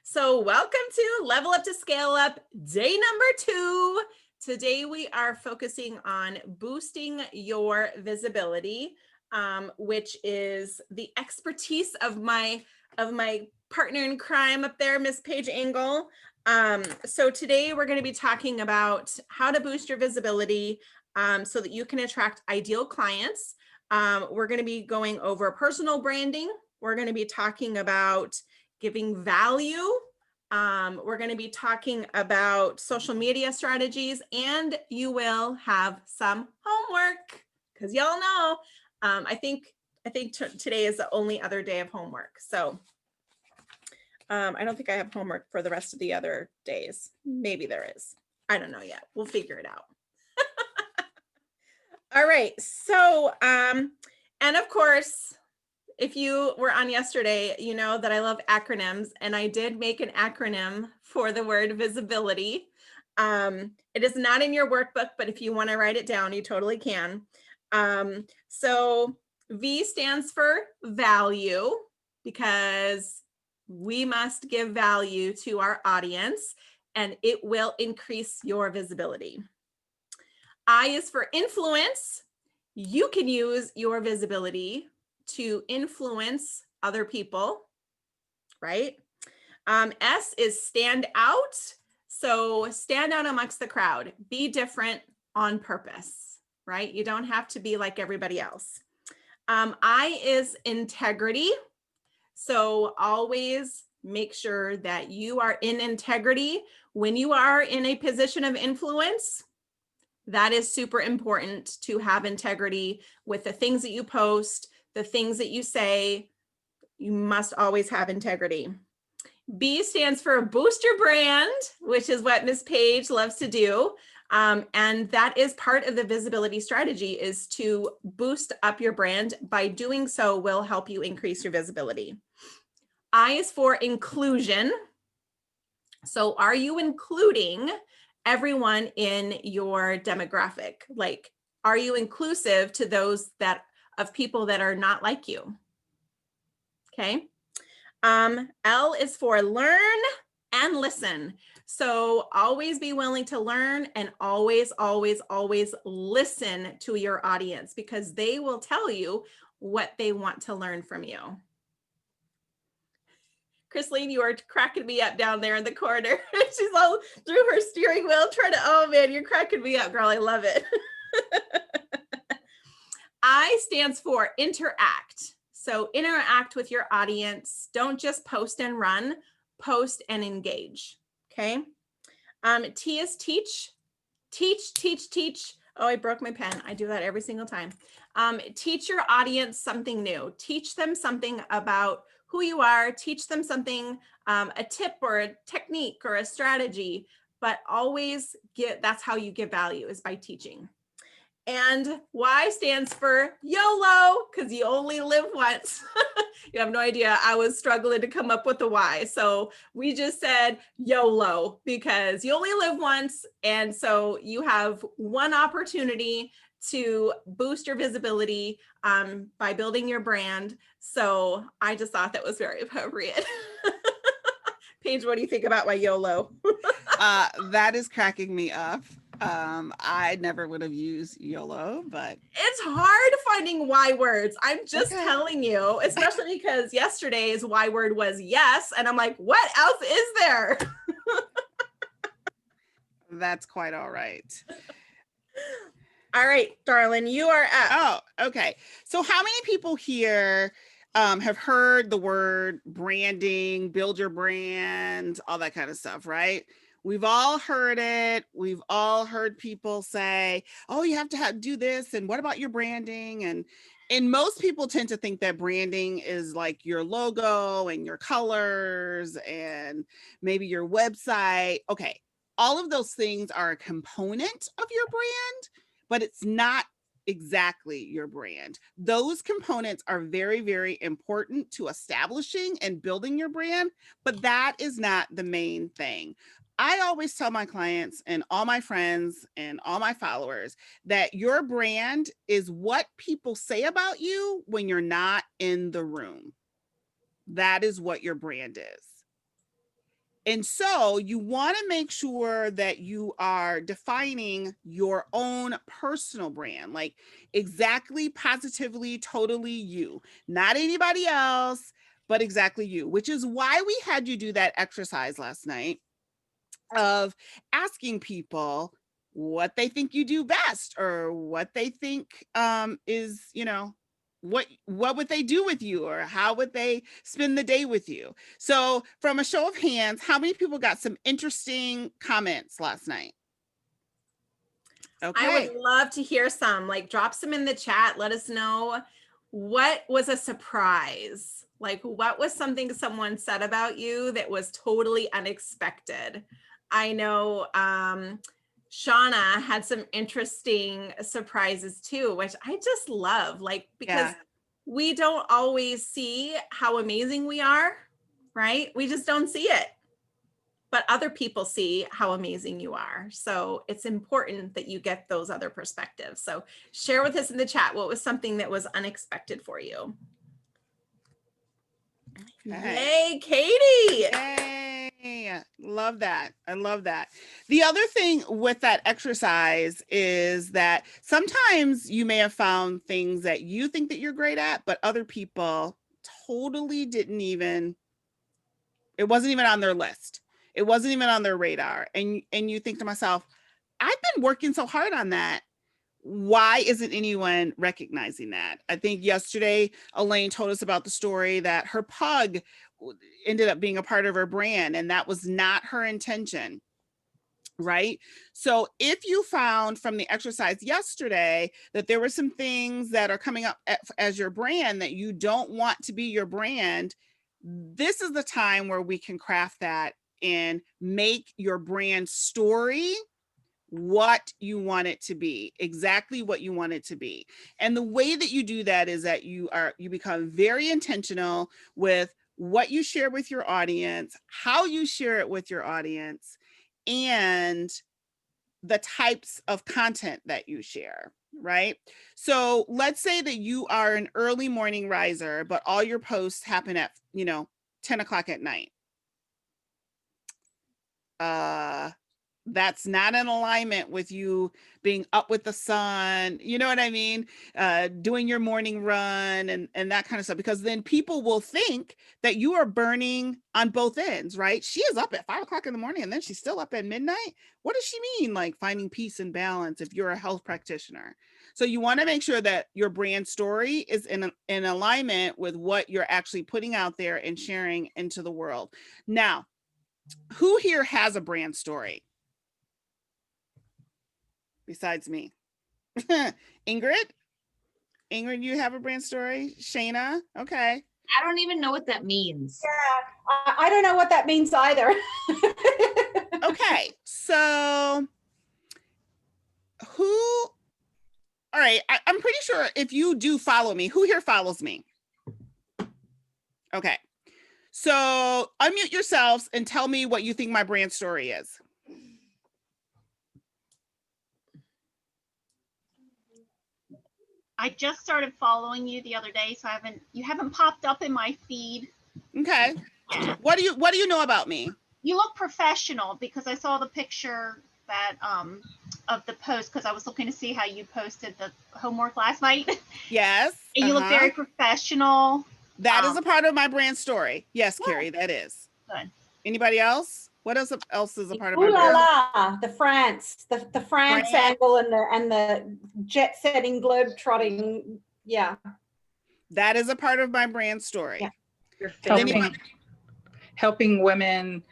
So welcome to Level Up to Scale Up, day number 2. Today we are focusing on boosting your visibility, which is the expertise of my partner in crime up there, Miss Paige Engel. So today we're going to be talking about how to boost your visibility so that you can attract ideal clients. We're going to be going over personal branding. We're going to be talking about giving value. We're going to be talking about social media strategies, and you will have some homework because y'all know I think today is the only other day of homework. So I don't think I have homework for the rest of the other days. Maybe there is. I don't know yet. We'll figure it out. All right. So, and of course, if you were on yesterday, you know that I love acronyms, and I did make an acronym for the word visibility. It is not in your workbook, but if you want to write it down, you totally can. So V stands for value, because we must give value to our audience, and it will increase your visibility. I is for influence. You can use your visibility to influence other people, right? S is stand out. So stand out amongst the crowd. Be different on purpose, right? You don't have to be like everybody else. I is integrity. So always make sure that you are in integrity when you are in a position of influence. That is super important, to have integrity with the things that you post, the things that you say. You must always have integrity. B stands for boost your brand, which is what Miss Paige loves to do. And that is part of the visibility strategy, is to boost up your brand. By doing so will help you increase your visibility. I is for inclusion. So are you including everyone in your demographic? Like, are you inclusive to those of people that are not like you? Okay. L is for learn and listen. So always be willing to learn, and always, always, always listen to your audience, because they will tell you what they want to learn from you. Chrislene, you are cracking me up down there in the corner. She's all through her steering wheel trying to, oh man, you're cracking me up, girl. I love it. I stands for interact. So interact with your audience. Don't just post and run, post and engage. Okay. T is teach. Teach, teach, teach. Oh, I broke my pen. I do that every single time. Teach your audience something new. Teach them something about who you are. Teach them something, a tip or a technique or a strategy, but always that's how you give value, is by teaching. And Y stands for YOLO, because you only live once. You have no idea. I was struggling to come up with the Y. So we just said YOLO, because you only live once. And so you have one opportunity to boost your visibility by building your brand. So I just thought that was very appropriate. Paige, what do you think about my YOLO? That is cracking me up. I never would have used YOLO, but it's hard finding Y words. I'm just okay. telling you, especially because yesterday's Y word was yes. And I'm like, what else is there? That's quite all right. All right, darling, you are up. Oh, okay. So how many people here have heard the word branding, build your brand, all that kind of stuff, right? We've all heard it. We've all heard people say, oh, you have to do this. And what about your branding? And most people tend to think that branding is like your logo and your colors and maybe your website. Okay. All of those things are a component of your brand, but it's not exactly your brand. Those components are very, very important to establishing and building your brand, but that is not the main thing. I always tell my clients and all my friends and all my followers that your brand is what people say about you when you're not in the room. That is what your brand is. And so you want to make sure that you are defining your own personal brand, like exactly, positively, totally you, not anybody else, but exactly you, which is why we had you do that exercise last night of asking people what they think you do best, or what they think is, what would they do with you, or how would they spend the day with you. So from a show of hands, how many people got some interesting comments last night? Okay. I would love to hear some, like drop some in the chat. Let us know what was a surprise. Like what was something someone said about you that was totally unexpected? I know Shauna had some interesting surprises too, which I just love, like, because we don't always see how amazing we are, right? We just don't see it. But other people see how amazing you are. So it's important that you get those other perspectives. So share with us in the chat, what was something that was unexpected for you? Okay. Yay, Katie. Yay. Love that. I love that. The other thing with that exercise is that sometimes you may have found things that you think that you're great at, but other people totally didn't even, it wasn't even on their list. It wasn't even on their radar. And you think to myself, I've been working so hard on that. Why isn't anyone recognizing that? I think yesterday, Elaine told us about the story that her pug ended up being a part of her brand, and that was not her intention. Right? So if you found from the exercise yesterday that there were some things that are coming up as your brand that you don't want to be your brand, this is the time where we can craft that and make your brand story what you want it to be, exactly what you want it to be. And the way that you do that is that you become very intentional with what you share with your audience, how you share it with your audience, and the types of content that you share, right? So let's say that you are an early morning riser, but all your posts happen at, 10 o'clock at night. That's not in alignment with you being up with the sun, you know what I mean? Doing your morning run and that kind of stuff, because then people will think that you are burning on both ends, right? She is up at 5 o'clock in the morning and then she's still up at midnight. What does she mean? Like finding peace and balance if you're a health practitioner. So you want to make sure that your brand story is in alignment with what you're actually putting out there and sharing into the world. Now, who here has a brand story? Besides me. Ingrid, you have a brand story? Shayna, okay. I don't even know what that means. Yeah, I don't know what that means either. Okay, so all right, I'm pretty sure if you do follow me, who here follows me? Okay, so unmute yourselves and tell me what you think my brand story is. I just started following you the other day, so you haven't popped up in my feed. Okay. What do you know about me? You look professional because I saw the picture that of the post, because I was looking to see how you posted the homework last night. Yes. And you look very professional. That is a part of my brand story. Yes, Carrie, that is. Good. Anybody else? What else is a part of Ooh my la brand? la, the France angle and the jet setting, globe trotting. Yeah. That is a part of my brand story. Yeah. Helping women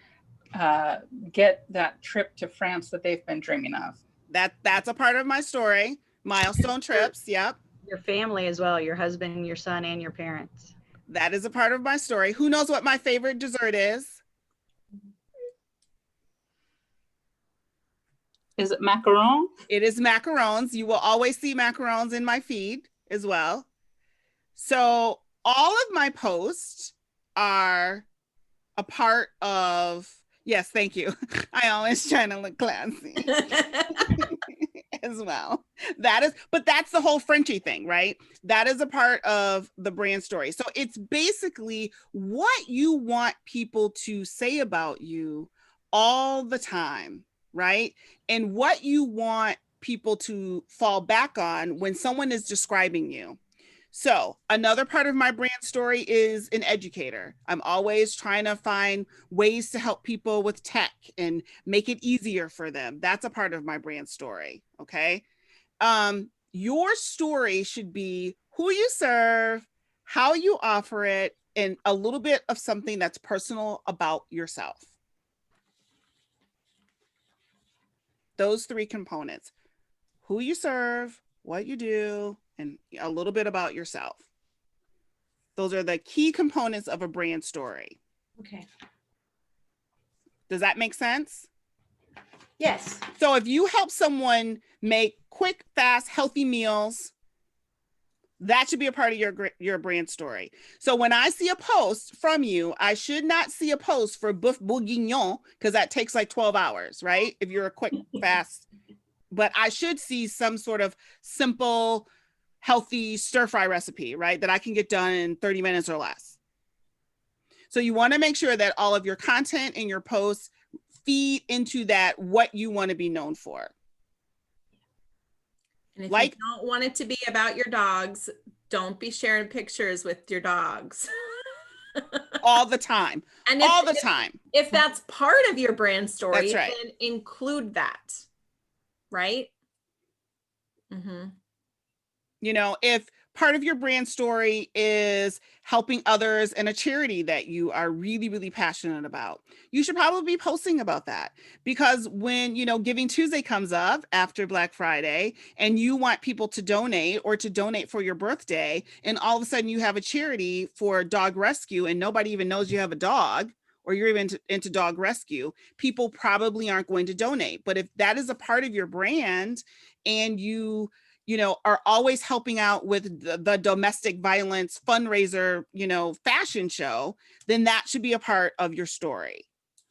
get that trip to France that they've been dreaming of. That's a part of my story. Milestone trips. Yep. Your family as well, your husband, your son, and your parents. That is a part of my story. Who knows what my favorite dessert is? Is it macaron? It is macarons. You will always see macarons in my feed as well. So all of my posts are a part of, yes, thank you. I always trying to look classy. as well. But that's the whole Frenchie thing, right? That is a part of the brand story. So it's basically what you want people to say about you all the time, right? And what you want people to fall back on when someone is describing you. So another part of my brand story is an educator. I'm always trying to find ways to help people with tech and make it easier for them. That's a part of my brand story. Okay. Your story should be who you serve, how you offer it, and a little bit of something that's personal about yourself. Those three components: who you serve, what you do, and a little bit about yourself. Those are the key components of a brand story. Okay. Does that make sense? Yes. So if you help someone make quick, fast, healthy meals, that should be a part of your brand story. So when I see a post from you, I should not see a post for boeuf bourguignon, because that takes like 12 hours, right? If you're a quick, fast, but I should see some sort of simple, healthy stir-fry recipe, right? That I can get done in 30 minutes or less. So you want to make sure that all of your content and your posts feed into that, what you want to be known for. And if Like- you don't want it to be about your dogs, don't be sharing pictures with your dogs. All the time, And all the time. if that's part of your brand story, That's right. then include that, right? Mm-hmm. You know, if part of your brand story is helping others in a charity that you are really, really passionate about, you should probably be posting about that. Because when, you know, Giving Tuesday comes up after Black Friday and you want people to donate or to donate for your birthday, and all of a sudden you have a charity for dog rescue and nobody even knows you have a dog, or you're even into dog rescue, people probably aren't going to donate. But if that is a part of your brand and you know, are always helping out with the domestic violence fundraiser, you know, fashion show, then that should be a part of your story,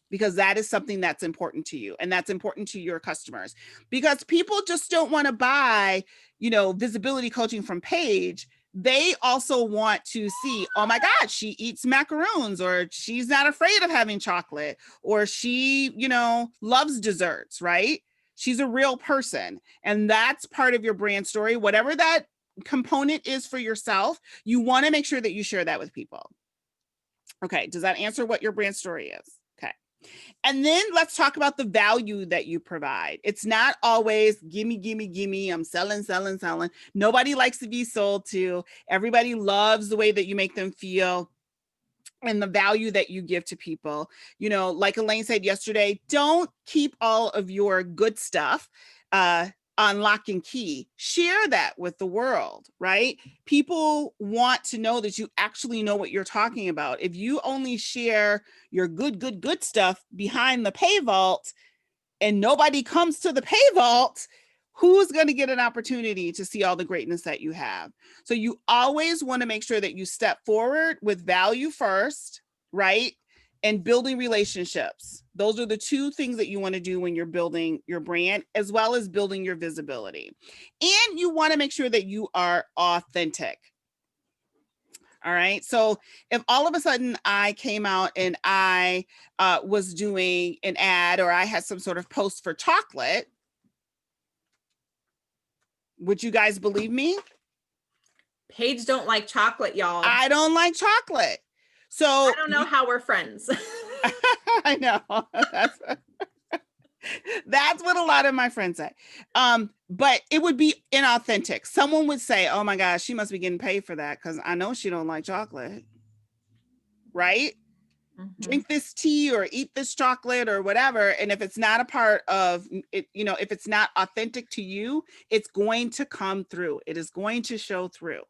because that is something that's important to you and that's important to your customers. Because people just don't want to buy, you know, visibility coaching from Paige. They also want to see, oh my God, she eats macaroons, or she's not afraid of having chocolate, or she, you know, loves desserts, right? She's a real person. And that's part of your brand story. Whatever that component is for yourself, you want to make sure that you share that with people. Okay. Does that answer what your brand story is? Okay. And then let's talk about the value that you provide. It's not always gimme, gimme, gimme. I'm selling, selling, selling. Nobody likes to be sold to. Everybody loves the way that you make them feel and the value that you give to people. You know, like Elaine said yesterday, don't keep all of your good stuff on lock and key. Share that with the world, right? People want to know that you actually know what you're talking about. If you only share your good stuff behind the pay vault and nobody comes to the pay vault, who's going to get an opportunity to see all the greatness that you have? So you always want to make sure that you step forward with value first, right? And building relationships. Those are the two things that you want to do when you're building your brand, as well as building your visibility. And you want to make sure that you are authentic. All right. So if all of a sudden I came out and I was doing an ad, or I had some sort of post for chocolate, would you guys believe me? Paige don't like chocolate, y'all. I don't like chocolate. So I don't know how we're friends. I know. That's what a lot of my friends say. But it would be inauthentic. Someone would say, oh my gosh, she must be getting paid for that, because I know she don't like chocolate. Right? Mhm. Drink this tea or eat this chocolate or whatever. And if it's not a part of it, you know, if it's not authentic to you, it's going to come through. It is going to show through.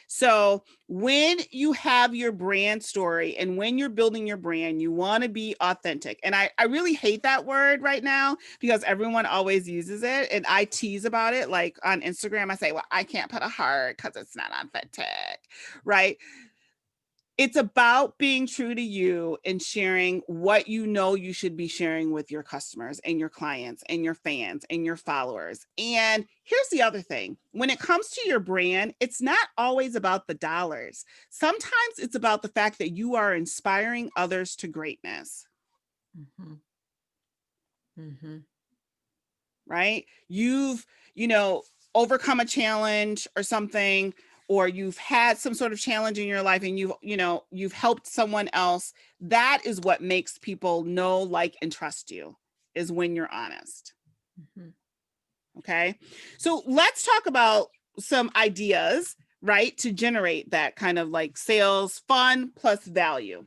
So when you have your brand story and when you're building your brand, you want to be authentic. And I really hate that word right now because everyone always uses it. And I tease about it. Like on Instagram, I say, well, I can't put a heart because it's not authentic, right? It's about being true to you and sharing what you know you should be sharing with your customers and your clients and your fans and your followers. And here's the other thing. When it comes to your brand, it's not always about the dollars. Sometimes it's about the fact that you are inspiring others to greatness. Mhm. Mhm. Right? You've, overcome a challenge or something, or you've had some sort of challenge in your life and you've helped someone else. That is what makes people know, like, and trust you, is when you're honest. Mhm. Okay. So let's talk about some ideas, right, to generate that kind of like sales, fun plus value.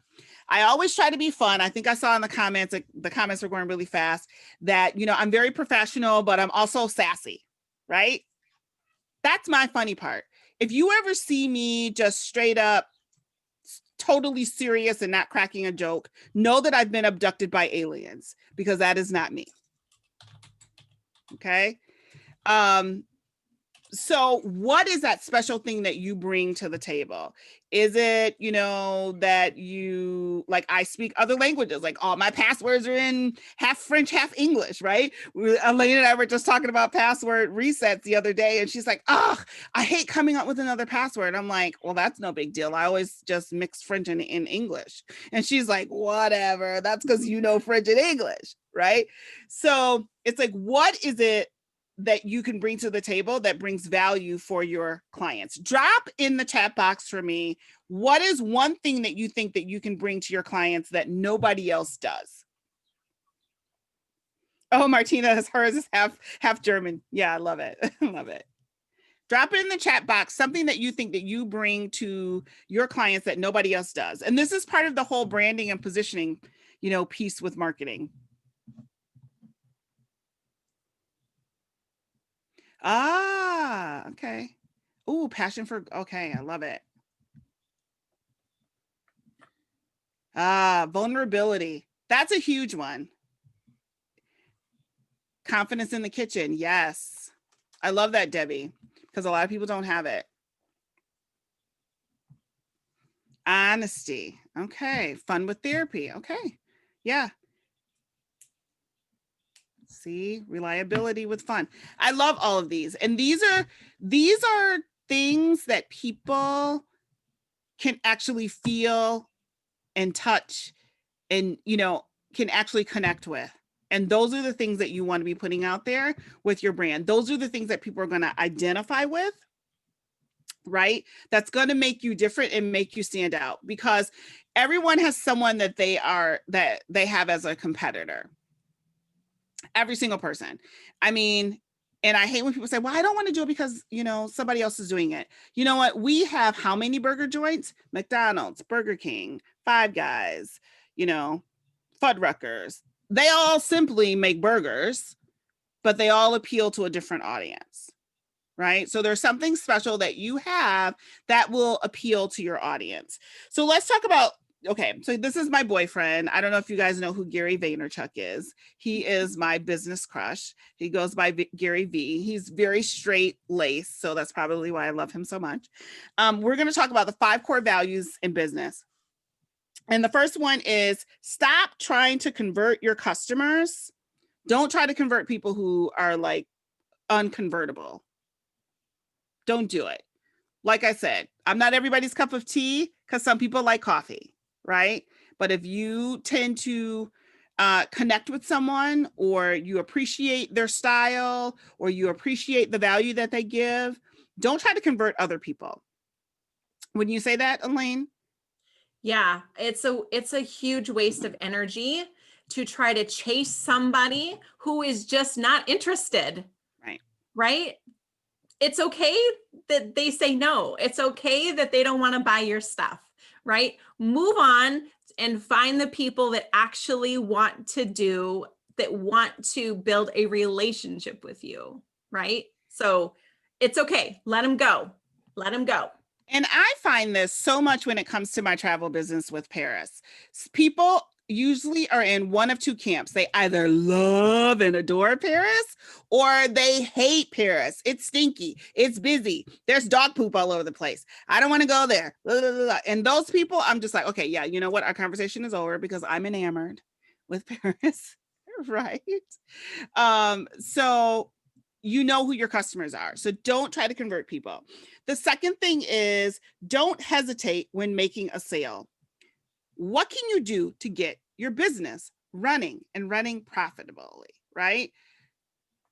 I always try to be fun. I think I saw in the comments, like, the comments are going really fast, that, I'm very professional, but I'm also sassy, right? That's my funny part. If you ever see me just straight up totally serious and not cracking a joke, know that I've been abducted by aliens, because that is not me. Okay. So what is that special thing that you bring to the table? Is it, that you, like, I speak other languages, like all my passwords are in half French, half English, right? Elaine and I were just talking about password resets the other day, and she's like, oh, I hate coming up with another password. I'm like, well, that's no big deal. I always just mix French and in English. And she's like, whatever, that's because you know French and English, right? So it's like, what is it that you can bring to the table that brings value for your clients? Drop in the chat box for me, what is one thing that you think that you can bring to your clients that nobody else does? Oh, Martina, hers is half German. Yeah, I love it. I love it. Drop it in the chat box, something that you think that you bring to your clients that nobody else does. And this is part of the whole branding and positioning, piece with marketing. Ah, okay. Ooh, passion for, okay, I love it. Ah, vulnerability. That's a huge one. Confidence in the kitchen. Yes. I love that, Debbie, because a lot of people don't have it. Honesty. Okay. Fun with therapy. Okay. Yeah. See, reliability with fun. I love all of these. And these are things that people can actually feel and touch and, can actually connect with. And those are the things that you want to be putting out there with your brand. Those are the things that people are going to identify with, right? That's going to make you different and make you stand out, because everyone has someone that they have as a competitor. Every single person. I mean, and I hate when people say, well, I don't want to do it because, somebody else is doing it. You know what? We have how many burger joints? McDonald's, Burger King, Five Guys, Fuddruckers. They all simply make burgers, but they all appeal to a different audience, right? So there's something special that you have that will appeal to your audience. So let's talk about, okay, so this is my boyfriend. I don't know if you guys know who Gary Vaynerchuk is. He is my business crush. He goes by Gary V. He's very straight laced, so that's probably why I love him so much. We're going to talk about the 5 core values in business. And the first one is stop trying to convert your customers. Don't try to convert people who are like unconvertible. Don't do it. Like I said, I'm not everybody's cup of tea, because some people like coffee, right? But if you tend to connect with someone, or you appreciate their style, or you appreciate the value that they give, don't try to convert other people. Wouldn't you say that, Elaine? Yeah, it's a huge waste of energy to try to chase somebody who is just not interested. Right. Right? It's okay that they say no. It's okay that they don't want to buy your stuff, right? Move on and find the people that actually want to build a relationship with you, right? So it's okay. Let them go. Let them go. And I find this so much when it comes to my travel business with Paris. People, usually are in one of two camps. They either love and adore Paris or they hate Paris. It's stinky. It's busy. There's dog poop all over the place. I don't want to go there. Blah, blah, blah. And those people, I'm just like, okay, yeah, you know what? Our conversation is over because I'm enamored with Paris, right? So you know who your customers are. So don't try to convert people. The second thing is don't hesitate when making a sale. What can you do to get your business running and running profitably, right?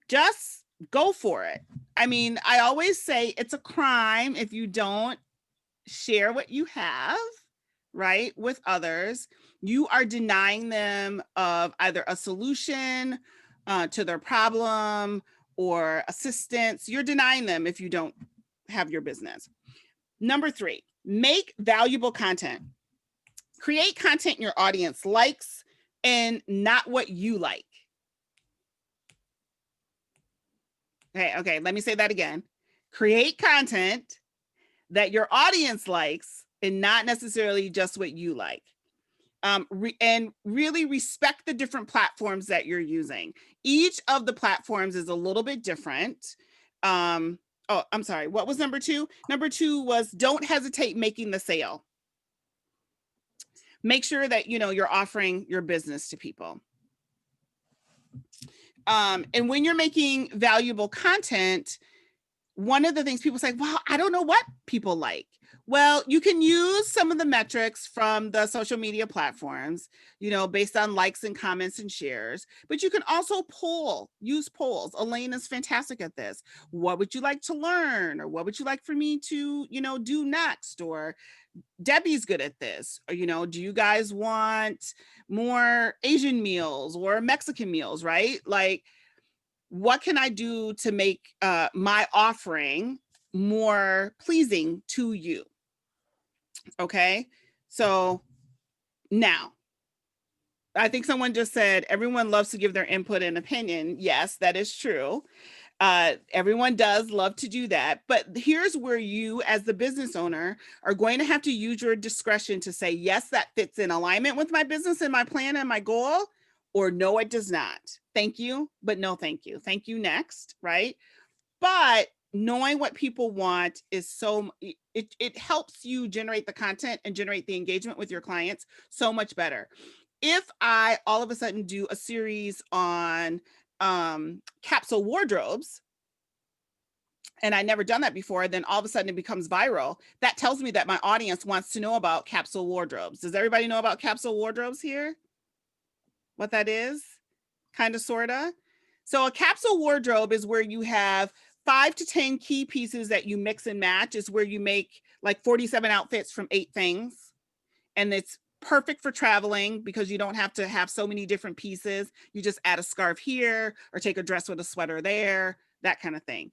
Just go for it. I mean, I always say it's a crime if you don't share what you have, right, with others. You are denying them of either a solution to their problem or assistance. You're denying them if you don't have your business. Number 3, make valuable content. Create content your audience likes and not what you like. Okay, let me say that again. Create content that your audience likes and not necessarily just what you like. And really respect the different platforms that you're using. Each of the platforms is a little bit different. Oh, I'm sorry. What was number 2? Number 2 was don't hesitate making the sale. Make sure that, you know, you're offering your business to people. And when you're making valuable content, one of the things people say, well, I don't know what people like. Well, you can use some of the metrics from the social media platforms, you know, based on likes and comments and shares, but you can also use polls. Elaine is fantastic at this. What would you like to learn? Or what would you like for me to, you know, do next? Or Debbie's good at this. Or, you know, do you guys want more Asian meals or Mexican meals, right? Like, what can I do to make my offering more pleasing to you? Okay, so now, I think someone just said, everyone loves to give their input and opinion. Yes, that is true. Everyone does love to do that. But here's where you, as the business owner, are going to have to use your discretion to say, yes, that fits in alignment with my business and my plan and my goal, or no, it does not. Thank you, but no, thank you. Thank you, next, right? But knowing what people want is it helps you generate the content and generate the engagement with your clients so much better. If I all of a sudden do a series on capsule wardrobes, and I never done that before, then all of a sudden it becomes viral. That tells me that my audience wants to know about capsule wardrobes. Does everybody know about capsule wardrobes here? What that is? Kind of, sort of. So a capsule wardrobe is where you have 5 to 10 key pieces that you mix and match. Is where you make like 47 outfits from 8 things. And it's perfect for traveling because you don't have to have so many different pieces. You just add a scarf here or take a dress with a sweater there, that kind of thing.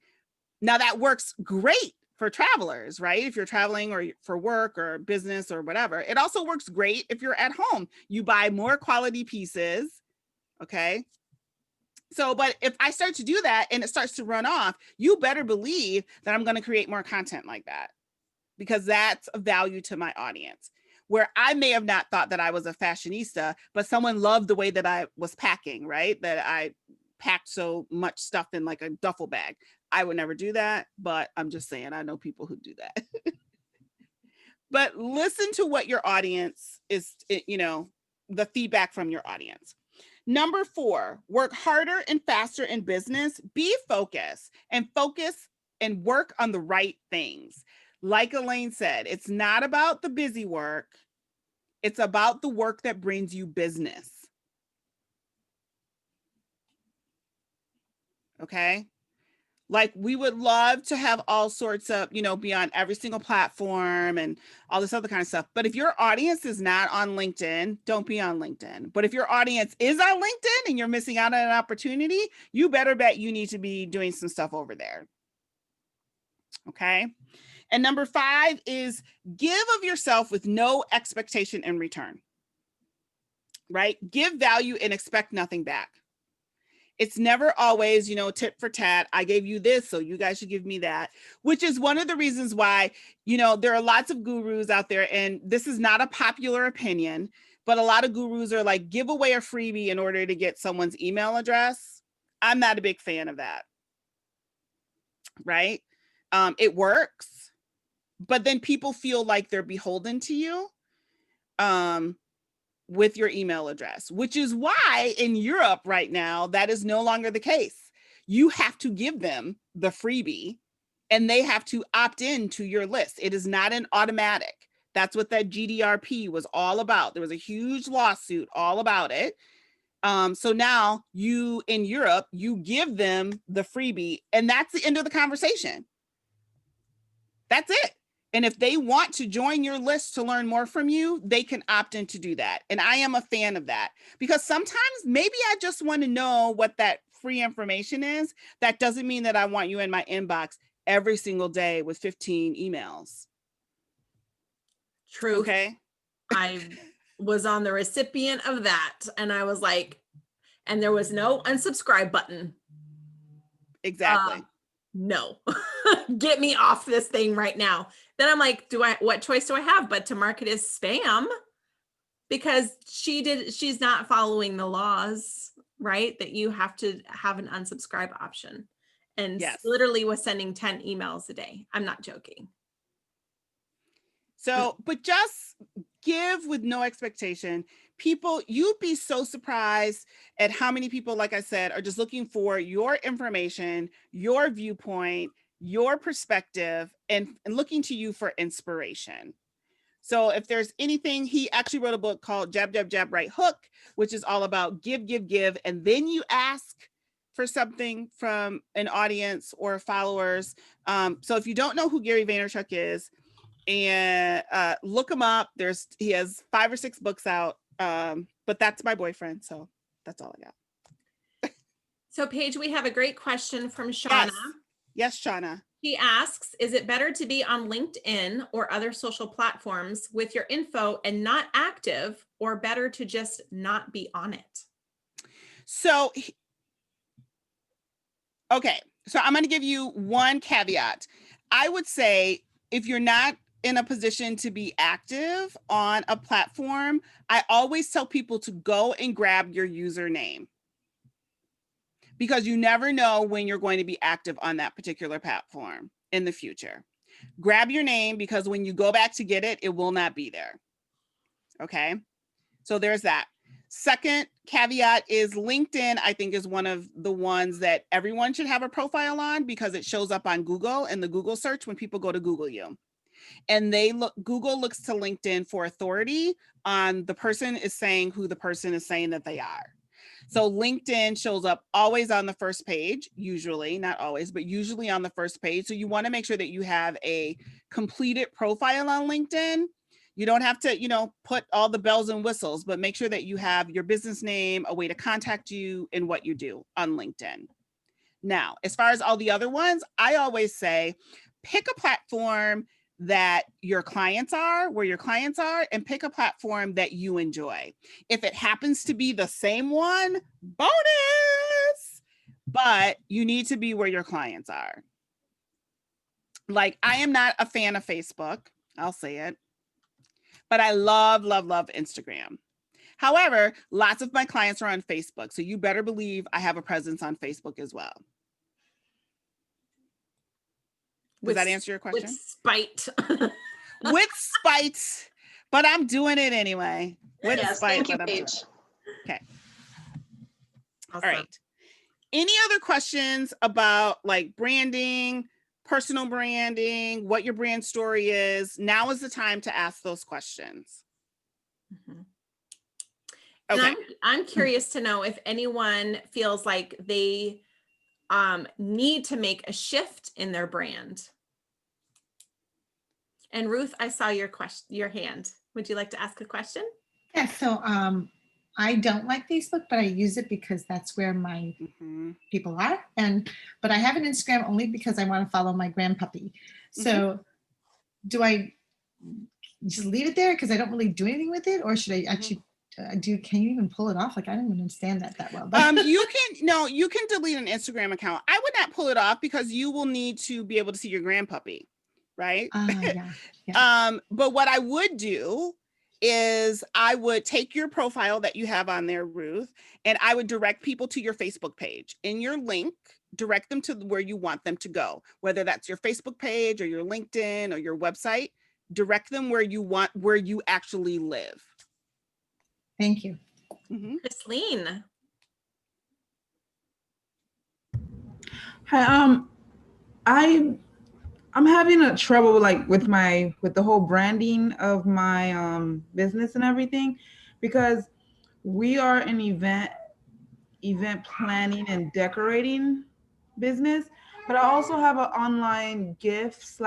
Now that works great for travelers, right? If you're traveling or for work or business or whatever. It also works great if you're at home. You buy more quality pieces, okay? So, but if I start to do that and it starts to run off, you better believe that I'm going to create more content like that because that's a value to my audience. Where I may have not thought that I was a fashionista, but someone loved the way that I was packing, right? That I packed so much stuff in like a duffel bag. I would never do that, but I'm just saying, I know people who do that. But listen to what your audience is, you know, the feedback from your audience. Number 4, work harder and faster in business. Be focused and work on the right things. Like Elaine said, it's not about the busy work. It's about the work that brings you business. Okay? Like, we would love to have all sorts of, you know, be on every single platform and all this other kind of stuff. But if your audience is not on LinkedIn, don't be on LinkedIn. But if your audience is on LinkedIn and you're missing out on an opportunity, you better bet you need to be doing some stuff over there. Okay? And number 5 is give of yourself with no expectation in return, right? Give value and expect nothing back. It's never always, you know, tit for tat. I gave you this, so you guys should give me that, which is one of the reasons why, you know, there are lots of gurus out there, and this is not a popular opinion, but a lot of gurus are like, give away a freebie in order to get someone's email address. I'm not a big fan of that. Right? It works, but then people feel like they're beholden to you with your email address, which is why in Europe right now, that is no longer the case. You have to give them the freebie and they have to opt in to your list. It is not an automatic. That's what that GDRP was all about. There was a huge lawsuit all about it. So now you, in Europe, you give them the freebie and that's the end of the conversation. That's it. And if they want to join your list to learn more from you, they can opt in to do that. And I am a fan of that because sometimes maybe I just want to know what that free information is. That doesn't mean that I want you in my inbox every single day with 15 emails. True. Okay. I was on the recipient of that and I was like, and there was no unsubscribe button. Exactly. No, get me off this thing right now. Then I'm like, what choice do I have but to mark it as spam? Because she's not following the laws, right? That you have to have an unsubscribe option. And Yes. literally was sending 10 emails a day. I'm not joking. So, but just give with no expectation. People, you'd be so surprised at how many people, like I said, are just looking for your information, your viewpoint, your perspective, and looking to you for inspiration. So if there's anything, he actually wrote a book called Jab, Jab, Jab, Right Hook, which is all about give, give, give. And then you ask for something from an audience or followers. So if you don't know who Gary Vaynerchuk is, and look him up. He has 5 or 6 books out. But that's my boyfriend. So that's all I got. So Paige, we have a great question from Shauna. Yes, Shauna. He asks, is it better to be on LinkedIn or other social platforms with your info and not active, or better to just not be on it? So, okay. So I'm going to give you one caveat. I would say if you're not in a position to be active on a platform, I always tell people to go and grab your username, because you never know when you're going to be active on that particular platform in the future. Grab your name, because when you go back to get it, it will not be there. Okay. So there's that. Second caveat is LinkedIn, I think, is one of the ones that everyone should have a profile on, because it shows up on Google in the Google search when people go to Google you. And Google looks to LinkedIn for authority on the person is saying who the person is saying that they are. So LinkedIn shows up always on the first page, usually, not always, but usually on the first page. So you want to make sure that you have a completed profile on LinkedIn. You don't have to, put all the bells and whistles, but make sure that you have your business name, a way to contact you, and what you do on LinkedIn. Now, as far as all the other ones, I always say, pick a platform that your clients are, where your clients are, and pick a platform that you enjoy. If it happens to be the same one, bonus, but you need to be where your clients are. Like, I am not a fan of Facebook, I'll say it, but I love, love, love Instagram. However, lots of my clients are on Facebook, so you better believe I have a presence on Facebook as well. Does that answer your question? With spite. With spite, but I'm doing it anyway. With Yes, spite, thank you, but I'm doing Paige. it. Okay. Awesome. All right. Any other questions about like branding, personal branding, what your brand story is? Now is the time to ask those questions. Mhm. Okay. And I'm curious to know if anyone feels like they need to make a shift in their brand. And Ruth, I saw your hand. Would you like to ask a question? Yeah, so I don't like Facebook, but I use it because that's where my Mhm. people are. But I have an Instagram only because I want to follow my grandpuppy. So do I just leave it there because I don't really do anything with it, or should I actually can you even pull it off? Like, I don't even understand that well. But You can delete an Instagram account. I would not pull it off because you will need to be able to see your grandpuppy, right? yeah. But what I would do is I would take your profile that you have on there, Ruth, and I would direct people to your Facebook page. In your link, direct them to where you want them to go, whether that's your Facebook page or your LinkedIn or your website. Direct them where you actually live. Thank you. Mhm. Christine. Hi, I'm having a trouble like with the whole branding of my business and everything, because we are an event planning and decorating business, but I also have an online gift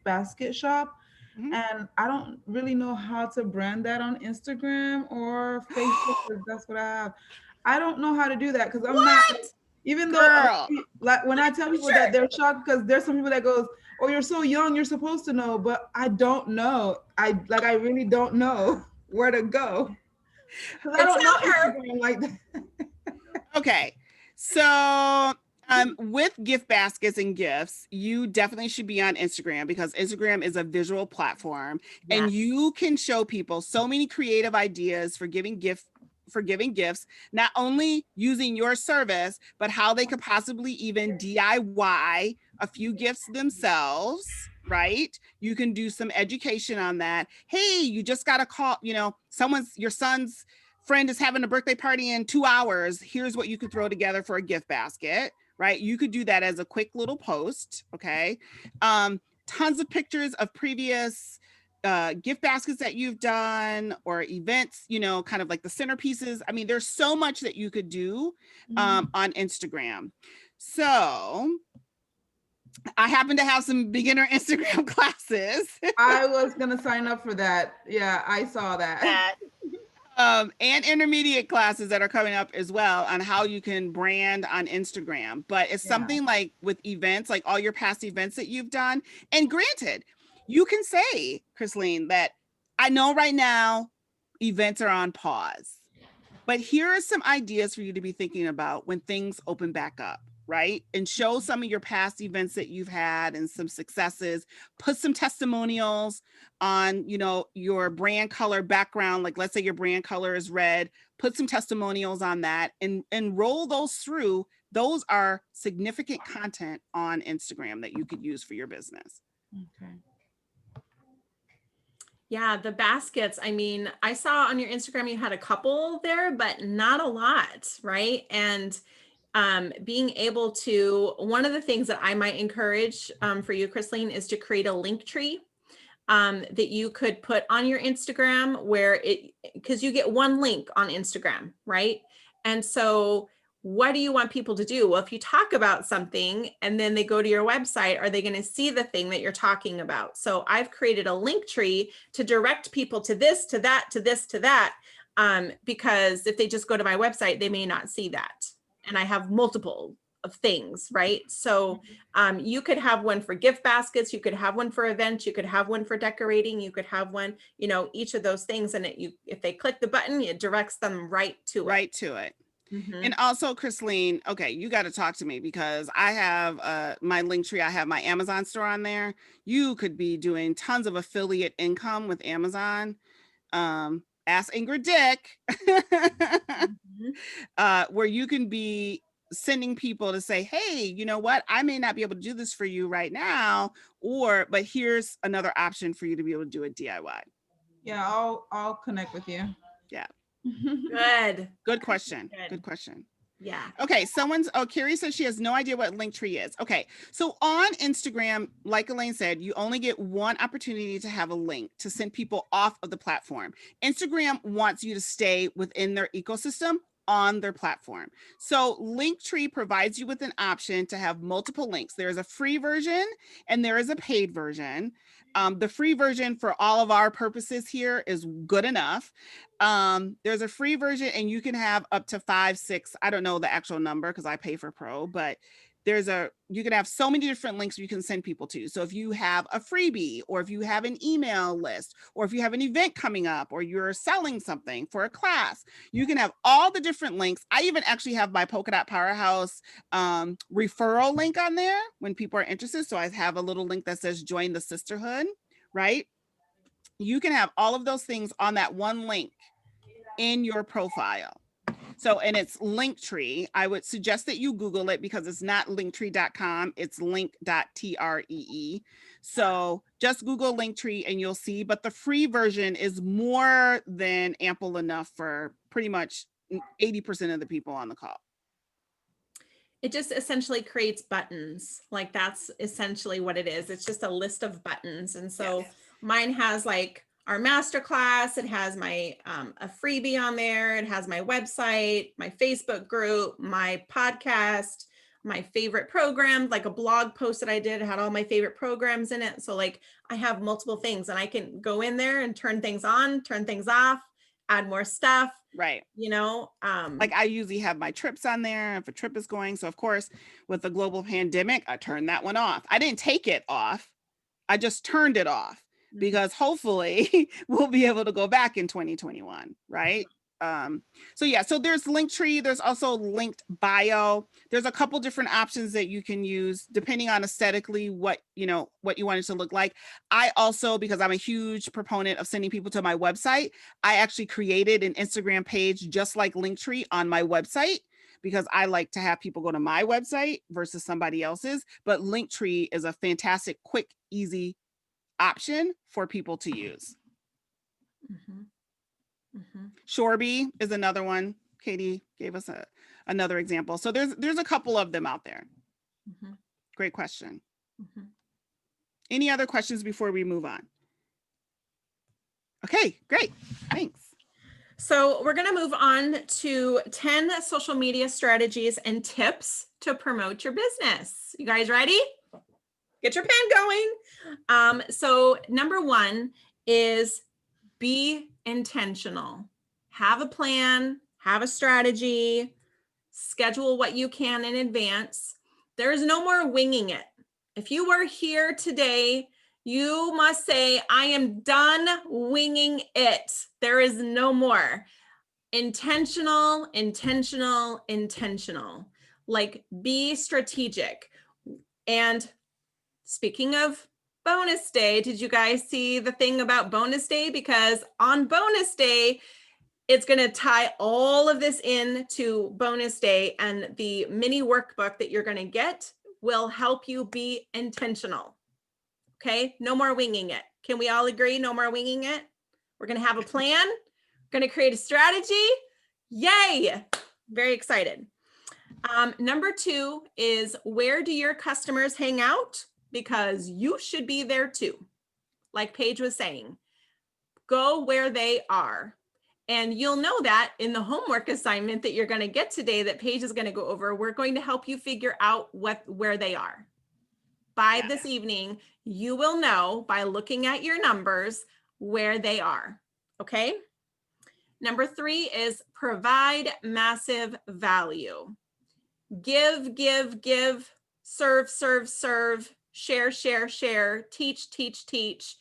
basket shop. Mhm. And I don't really know how to brand that on Instagram or Facebook, because that's what I have. I don't know how to do that, because I'm not, even though Girl. like when I tell people that, they're shocked, because there's some people that goes, oh, you're so young, you're supposed to know, but I don't know. I really don't know where to go. 'Cause I don't know Instagram like that. Okay, so with gift baskets and gifts, you definitely should be on Instagram, because Instagram is a visual platform, and you can show people so many creative ideas for giving gifts, not only using your service, but how they could possibly even DIY a few gifts themselves, right? You can do some education on that. Hey, you just got a call, your son's friend is having a birthday party in 2 hours. Here's what you could throw together for a gift basket, right? You could do that as a quick little post, okay? Tons of pictures of previous gift baskets that you've done or events, kind of like the centerpieces. I mean, there's so much that you could do on Instagram. So I happen to have some beginner Instagram classes. I was gonna sign up for that. Yeah, I saw that. And intermediate classes that are coming up as well on how you can brand on Instagram. But it's something like with events, like all your past events that you've done. And granted, you can say, Chrisleen, that I know right now events are on pause, but here are some ideas for you to be thinking about when things open back up, right? And show some of your past events that you've had and some successes. Put some testimonials on, your brand color background. Like, let's say your brand color is red. Put some testimonials on that and roll those through. Those are significant content on Instagram that you could use for your business. Okay. Yeah, the baskets. I mean, I saw on your Instagram you had a couple there, but not a lot, right? And being able to, one of the things that I might encourage for you, Chrisleen, is to create a link tree that you could put on your Instagram, because you get one link on Instagram, right? And so what do you want people to do? Well, if you talk about something and then they go to your website, are they going to see the thing that you're talking about? So I've created a link tree to direct people to this, to that, to this, to that, because if they just go to my website, they may not see that. And I have multiple of things, right? So you could have one for gift baskets, you could have one for events, you could have one for decorating, you could have one, each of those things. And if they click the button, it directs them right to it. Right to it. Mhm. And also, Chrisleen, okay, you got to talk to me, because I have my link tree. I have my Amazon store on there. You could be doing tons of affiliate income with Amazon. Ask Ingrid Dick, where you can be sending people to say, hey, you know what? I may not be able to do this for you right now, but here's another option for you to be able to do a DIY. Yeah, I'll connect with you. Yeah. Good question. Good question. Yeah. Okay, Carrie says she has no idea what Linktree is. Okay, so on Instagram, like Elaine said, you only get one opportunity to have a link to send people off of the platform. Instagram wants you to stay within their ecosystem on their platform. So Linktree provides you with an option to have multiple links. There's a free version and there is a paid version. The free version for all of our purposes here is good enough. There's a free version and you can have up to 5, 6, I don't know the actual number because I pay for Pro, but you can have so many different links you can send people to. So if you have a freebie, or if you have an email list, or if you have an event coming up, or you're selling something for a class, you can have all the different links. I even actually have my Polka Dot Powerhouse referral link on there when people are interested. So I have a little link that says join the sisterhood, right? you can have all of those things on that one link in your profile. So, and it's Linktree. I would suggest that you Google it because it's not linktree.com, it's link.tree. So just Google Linktree and you'll see, but the free version is more than ample enough for pretty much 80% of the people on the call. It just essentially creates buttons. Like that's essentially what it is. It's just a list of buttons. And so Yes. mine has like our masterclass. It has my a freebie on there. It has my website, my Facebook group, my podcast, my favorite program, like a blog post that I did had all my favorite programs in it. So like I have multiple things and I can go in there and turn things on, turn things off, add more stuff. Right. You know, Like I usually have my trips on there if a trip is going. So of course, with the global pandemic, I turned that one off. I didn't take it off. I just turned it off because hopefully we'll be able to go back in 2021, right? So yeah, so there's Linktree. There's also Linked Bio. There's a couple different options that you can use depending on aesthetically what you want it to look like. I also, because I'm a huge proponent of sending people to my website, I actually created an Instagram page just like Linktree on my website because I like to have people go to my website versus somebody else's. But Linktree is a fantastic, quick, easy option for people to use. Shorby is another one. Katie gave us another example. So there's a couple of them out there. Great question. Any other questions before we move on? Okay, great. Thanks. So we're going to move on to 10 social media strategies and tips to promote your business. You guys ready? Get your pen going. So number one is be intentional. Have a plan, have a strategy, schedule what you can in advance. There is no more winging it. If you are here today, you must say, I am done winging it. There is no more. Intentional, intentional, intentional. Like be strategic. And speaking of bonus day, did you guys see the thing about bonus day? Because on bonus day, it's going to tie all of this into bonus day, and the mini workbook that you're going to get will help you be intentional. Okay, no more winging it. Can we all agree? No more winging it. We're going to have a plan. We're going to create a strategy. Yay! Very excited. Number two is, where do your customers hang out? Because you should be there too. Like Paige was saying, go where they are. And you'll know that in the homework assignment that you're going to get today that Paige is going to go over. We're going to help you figure out where they are. By this evening, you will know by looking at your numbers where they are. Okay. Number three is provide massive value. Give, give, give, serve, serve, serve, share, share, share, teach, teach, teach.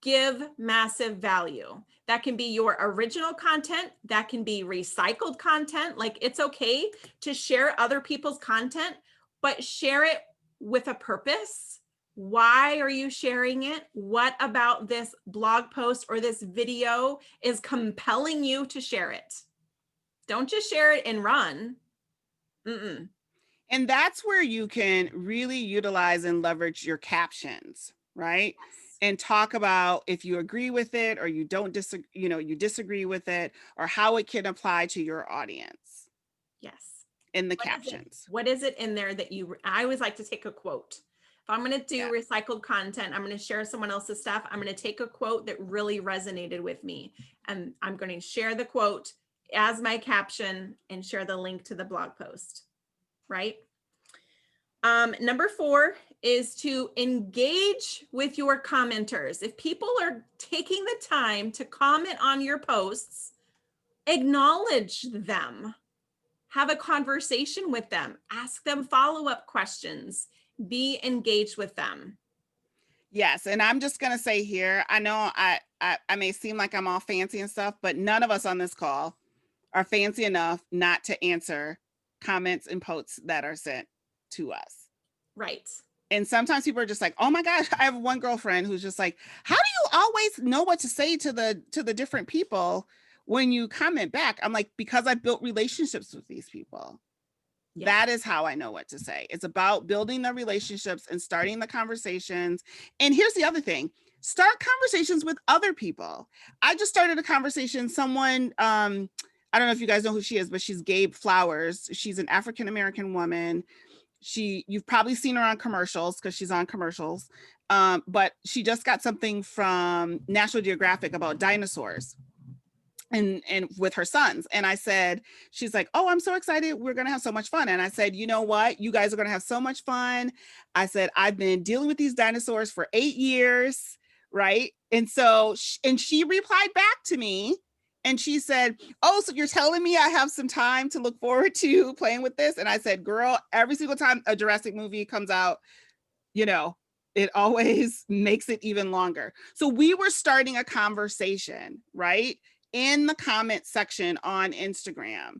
Give massive value. That can be your original content. That can be recycled content. Like it's okay to share other people's content, but share it with a purpose. Why are you sharing it? What about this blog post or this video is compelling you to share it? Don't just share it and run. And that's where you can really utilize and leverage your captions, right? And talk about if you agree with it or you don't disagree, you disagree with it, or how it can apply to your audience. Yes. In the captions. What is it in there that I always like to take a quote. If I'm going to do recycled content, I'm going to share someone else's stuff. I'm going to take a quote that really resonated with me. And I'm going to share the quote as my caption and share the link to the blog post, right? Number four is to engage with your commenters. If people are taking the time to comment on your posts, acknowledge them. Have a conversation with them. Ask them follow-up questions. Be engaged with them. Yes, and I'm just gonna say here, I know I may seem like I'm all fancy and stuff, but none of us on this call are fancy enough not to answer comments and posts that are sent to us. Right. And sometimes people are just like, oh my gosh, I have one girlfriend who's just like, how do you always know what to say to the different people when you comment back. I'm like, because I've built relationships with these people. Yeah. That is how I know what to say. It's about building the relationships and starting the conversations. And here's the other thing. Start conversations with other people. I just started a conversation. Someone, I don't know if you guys know who she is, but she's Gabe Flowers. She's an African-American woman. You've probably seen her on commercials because she's on commercials. But she just got something from National Geographic about dinosaurs and with her sons. And I said, she's like, oh, I'm so excited. We're going to have so much fun. And I said, you know what? You guys are going to have so much fun. I said, I've been dealing with these dinosaurs for 8 years. Right. And so, and she replied back to me and she said, oh, so you're telling me I have some time to look forward to playing with this? And I said, girl, every single time a Jurassic movie comes out, you know, it always makes it even longer. So we were starting a conversation, right, in the comment section on Instagram.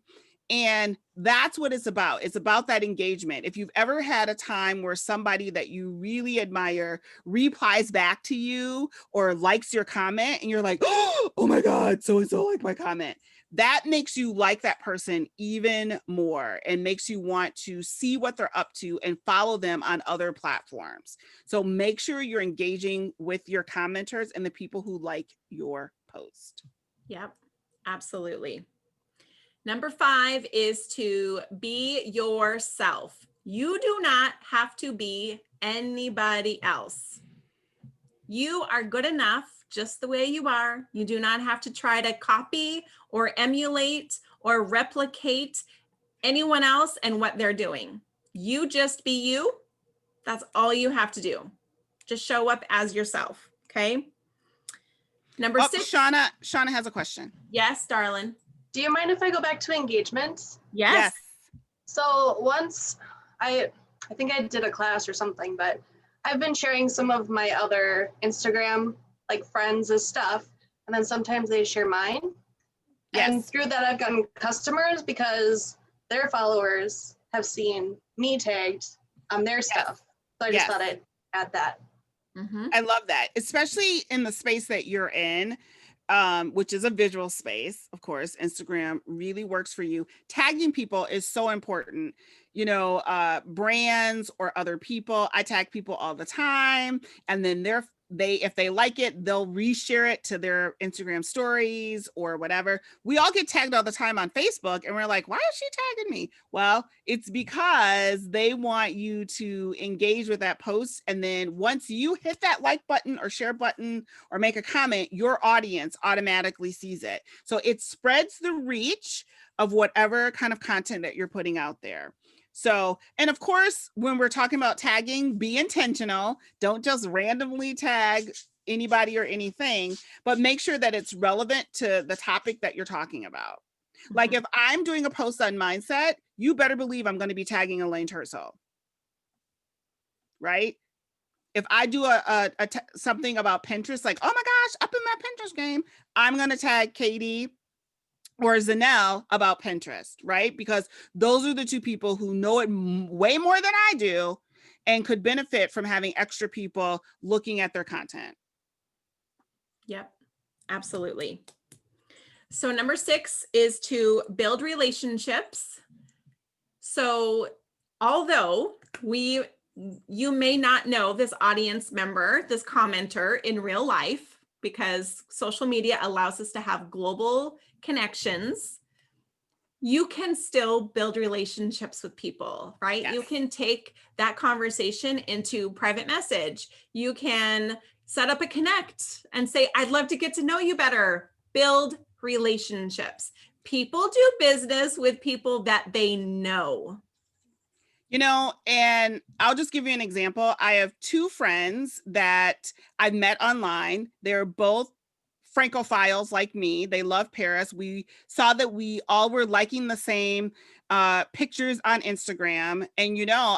And that's what it's about. It's about that engagement. If you've ever had a time where somebody that you really admire replies back to you or likes your comment and you're like, oh my God, so-and-so liked my comment. That makes you like that person even more and makes you want to see what they're up to and follow them on other platforms. So make sure you're engaging with your commenters and the people who like your post. Yep, absolutely. Number 5 is to be yourself. You do not have to be anybody else. You are good enough just the way you are. You do not have to try to copy or emulate or replicate anyone else and what they're doing. You just be you. That's all you have to do. Just show up as yourself. Okay. Number 6. Shauna has a question. Yes, darling. Do you mind if I go back to engagements? Yes. So once I think I did a class or something, but I've been sharing some of my other Instagram like friends' stuff, and then sometimes they share mine. Yes. And through that, I've gotten customers because their followers have seen me tagged on their stuff. So I just thought I'd add that. Mm-hmm. I love that, especially in the space that you're in, which is a visual space. Of course, Instagram really works for you. Tagging people is so important. You know, brands or other people, I tag people all the time, and then if they like it, they'll reshare it to their Instagram stories or whatever. We all get tagged all the time on Facebook and we're like, why is she tagging me? Well, it's because they want you to engage with that post. And then once you hit that like button or share button or make a comment, your audience automatically sees it. So it spreads the reach of whatever kind of content that you're putting out there. So, and of course, when we're talking about tagging, be intentional. Don't just randomly tag anybody or anything, but make sure that it's relevant to the topic that you're talking about. Like if I'm doing a post on mindset, you better believe I'm going to be tagging Elaine Terso, right? If I do something about Pinterest, like, oh my gosh, up in my Pinterest game, I'm going to tag Katie or Zanelle about Pinterest, right? Because those are the two people who know it way more than I do and could benefit from having extra people looking at their content. Yep, absolutely. So number 6 is to build relationships. So although you may not know this audience member, this commenter in real life, because social media allows us to have global connections, you can still build relationships with people, right? Yes. You can take that conversation into private message. You can set up a connect and say, I'd love to get to know you better. Build relationships. People do business with people that they know. You know, and I'll just give you an example. I have 2 friends that I've met online. They're both Francophiles like me. They love Paris. We saw that we all were liking the same pictures on Instagram. And, you know,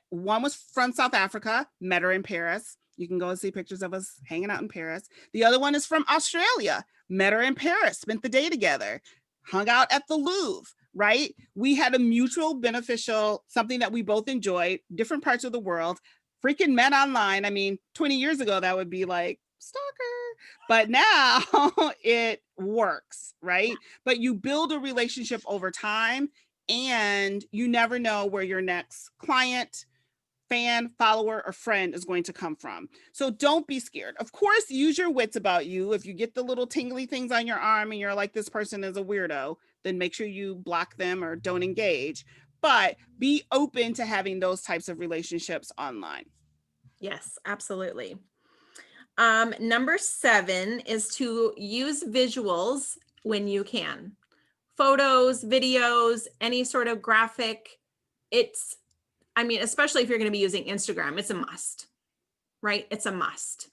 one was from South Africa, met her in Paris. You can go and see pictures of us hanging out in Paris. The other one is from Australia, met her in Paris, spent the day together, hung out at the Louvre, right? We had a mutual beneficial, something that we both enjoyed, different parts of the world, freaking met online. I mean, 20 years ago, that would be like, stalker. but now it works, right? But you build a relationship over time, and you never know where your next client, fan, follower, or friend is going to come from. So don't be scared. Of course, use your wits about you. If you get the little tingly things on your arm and you're like, this person is a weirdo, then make sure you block them or don't engage. But be open to having those types of relationships online. Yes, absolutely. Number 7 is to use visuals when you can. Photos, videos, any sort of graphic. I mean, especially if you're going to be using Instagram, it's a must, right? It's a must.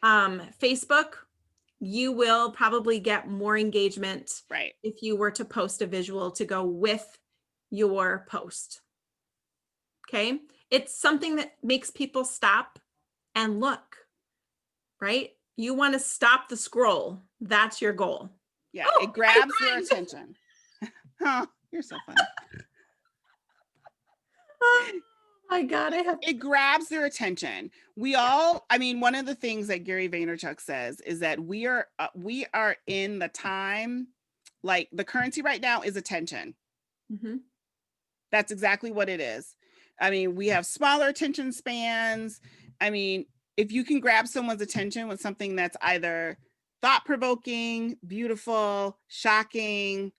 Facebook, you will probably get more engagement, right, if you were to post a visual to go with your post. Okay. It's something that makes people stop and look, right? You want to stop the scroll. That's your goal. Yeah, it grabs their attention. Oh, you're so funny. Oh my God, it grabs their attention. We all, I mean, one of the things that Gary Vaynerchuk says is that we are in the time, like the currency right now is attention. Mm-hmm. That's exactly what it is. I mean, we have smaller attention spans. I mean, if you can grab someone's attention with something that's either thought-provoking, beautiful, shocking,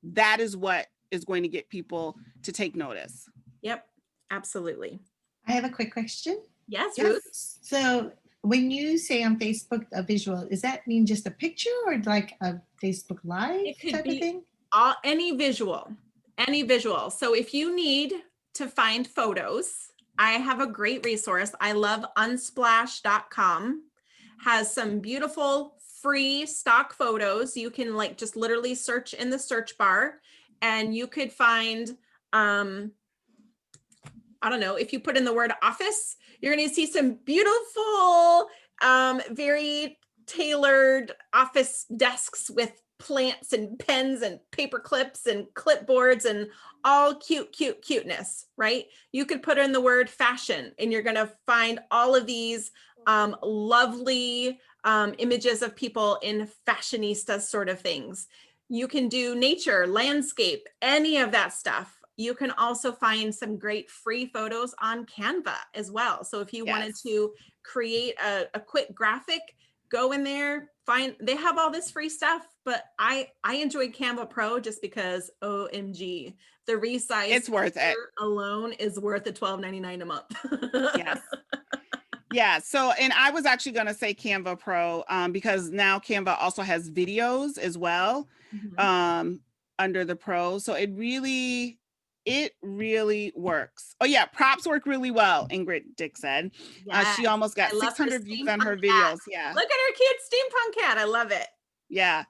that is what is going to get people to take notice. Yep, absolutely. I have a quick question. Yes, Ruth. So when you say on Facebook a visual, does that mean just a picture or like a Facebook Live It could type be of thing? Any visual. So if you need to find photos, I have a great resource. I love unsplash.com. Has some beautiful free stock photos. You can like just literally search in the search bar, and you could find, I don't know, if you put in the word office, you're going to see some beautiful, very tailored office desks with plants and pens and paper clips and clipboards and all cuteness, right? You could put in the word fashion, and you're going to find all of these lovely images of people in fashionista sort of things. You can do nature, landscape, any of that stuff. You can also find some great free photos on Canva as well. So if you wanted to create a quick graphic, go in there, they have all this free stuff, but I enjoy Canva Pro just because OMG, the resize, it's worth it alone is worth the $12.99 a month. Yes. Yeah. So, and I was actually going to say Canva Pro because now Canva also has videos as well under the Pro. So it really works. Oh yeah, props work really well, Ingrid Dick said. Yes. She almost got 600 views on her videos. Yeah. Look at her cute steampunk cat. I love it. Yeah.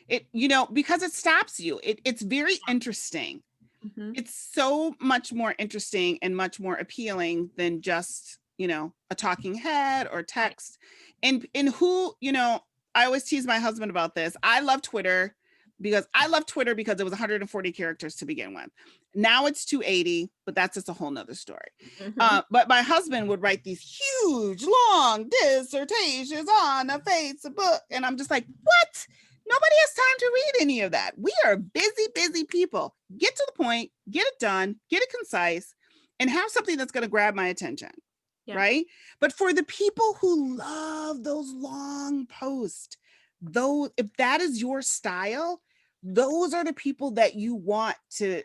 It, because it stops you. It's very interesting. Mm-hmm. It's so much more interesting and much more appealing than just, a talking head or text. And who, I always tease my husband about this. I love Twitter because it was 140 characters to begin with. Now it's 280, but that's just a whole nother story. Mm-hmm. But my husband would write these huge, long dissertations on a Facebook. And I'm just like, what? Nobody has time to read any of that. We are busy people. Get to the point, get it done, get it concise, and have something that's going to grab my attention. Yeah. Right? But for the people who love those long posts, though, if that is your style, those are the people that you want to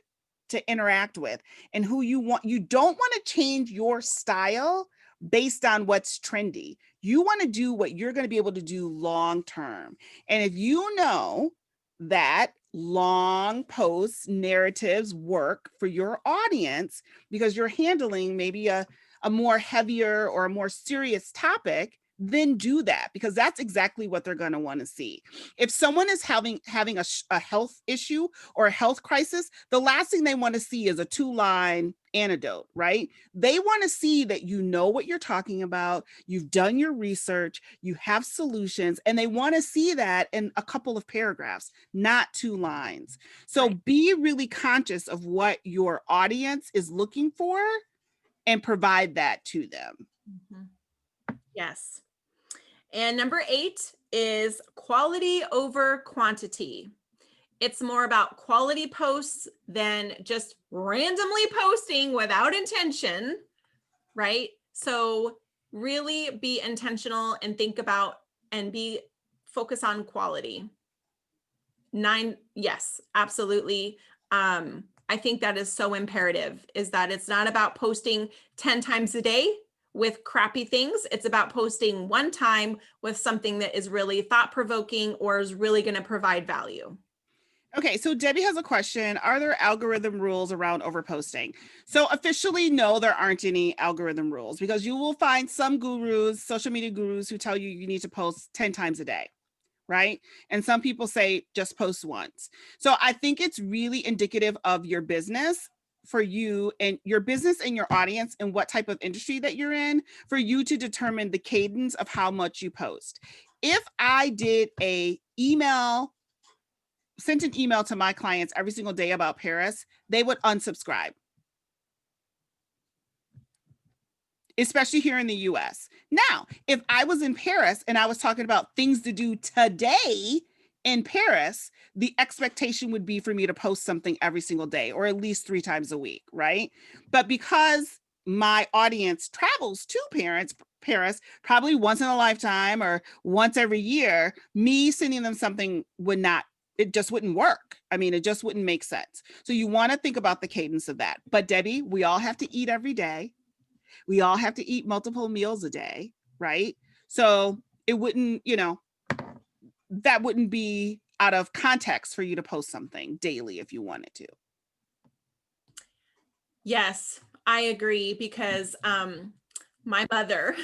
interact with, and who you don't want to change your style based on what's trendy. You want to do what you're going to be able to do long term. And if you know that long posts, narratives work for your audience because you're handling maybe a more heavier or a more serious topic, then do that, because that's exactly what they're going to want to see. If someone is having a health issue or a health crisis, the last thing they want to see is a 2-line antidote, right? They want to see that you know what you're talking about, you've done your research, you have solutions, and they want to see that in a couple of paragraphs, not 2 lines. So be really conscious of what your audience is looking for and provide that to them. Mm-hmm. Yes. And number 8 is quality over quantity. It's more about quality posts than just randomly posting without intention, right? So really be intentional and think about and focus on quality. 9, yes, absolutely. I think that is so imperative, is that it's not about posting 10 times a day with crappy things. It's about posting one time with something that is really thought-provoking or is really going to provide value. Okay, so Debbie has a question. Are there algorithm rules around overposting? So officially, no, there aren't any algorithm rules, because you will find some gurus, social media gurus, who tell you you need to post 10 times a day, right? And some people say just post once. So I think it's really indicative of your business, for you and your business and your audience and what type of industry that you're in, for you to determine the cadence of how much you post. If I did sent an email to my clients every single day about Paris, they would unsubscribe. Especially here in the US. Now, if I was in Paris and I was talking about things to do today in Paris, the expectation would be for me to post something every single day, or at least 3 times a week, right? But because my audience travels to Paris probably once in a lifetime or once every year, me sending them something it just wouldn't work. I mean, it just wouldn't make sense. So you want to think about the cadence of that. But Debbie, we all have to eat every day. We all have to eat multiple meals a day, right? So it wouldn't, that wouldn't be out of context for you to post something daily if you wanted to. Yes, I agree, because my mother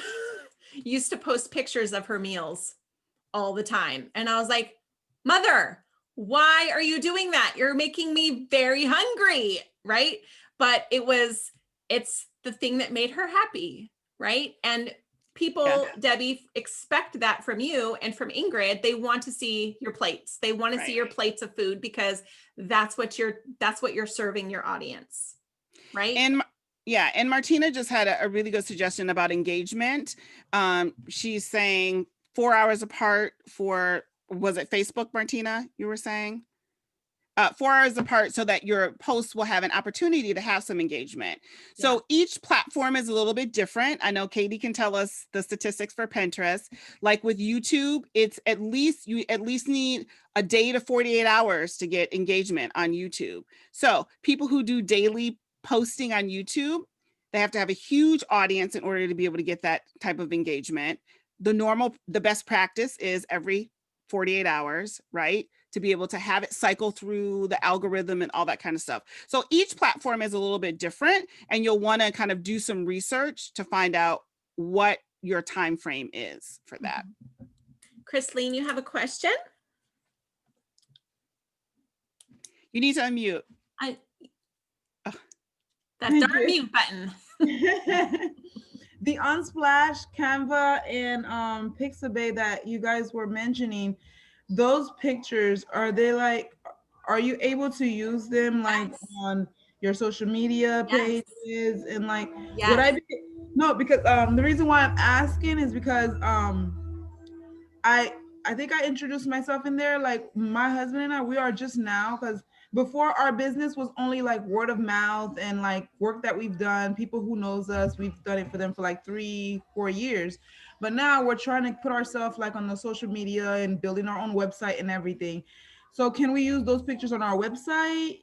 used to post pictures of her meals all the time. And I was like, Mother, why are you doing that? You're making me very hungry, right? But it's the thing that made her happy, right? And people, Debbie, expect that from you and from Ingrid. They want to see your plates. They want to see your plates of food, because that's what you're serving your audience, right? And Martina just had a really good suggestion about engagement. She's saying 4 hours apart for, was it Facebook, Martina, you were saying? 4 hours apart, so that your posts will have an opportunity to have some engagement. So each platform is a little bit different. I know Katie can tell us the statistics for Pinterest. Like with YouTube, it's you at least need a day to 48 hours to get engagement on YouTube. So people who do daily posting on YouTube, they have to have a huge audience in order to be able to get that type of engagement. The best practice is every 48 hours, right? To be able to have it cycle through the algorithm and all that kind of stuff. So each platform is a little bit different, and you'll want to kind of do some research to find out what your time frame is for that. Christine, you have a question? You need to unmute. That darn mute button. The Unsplash, Canva, and Pixabay that you guys were mentioning, those pictures, are you able to use them on your social media pages? And would I be, no, because the reason why I'm asking is because I think I introduced myself in there. Like my husband and I, we are just now, because before our business was only word of mouth and work that we've done, people who knows us, we've done it for them for 3-4 years. But now we're trying to put ourselves on the social media and building our own website and everything. So can we use those pictures on our website?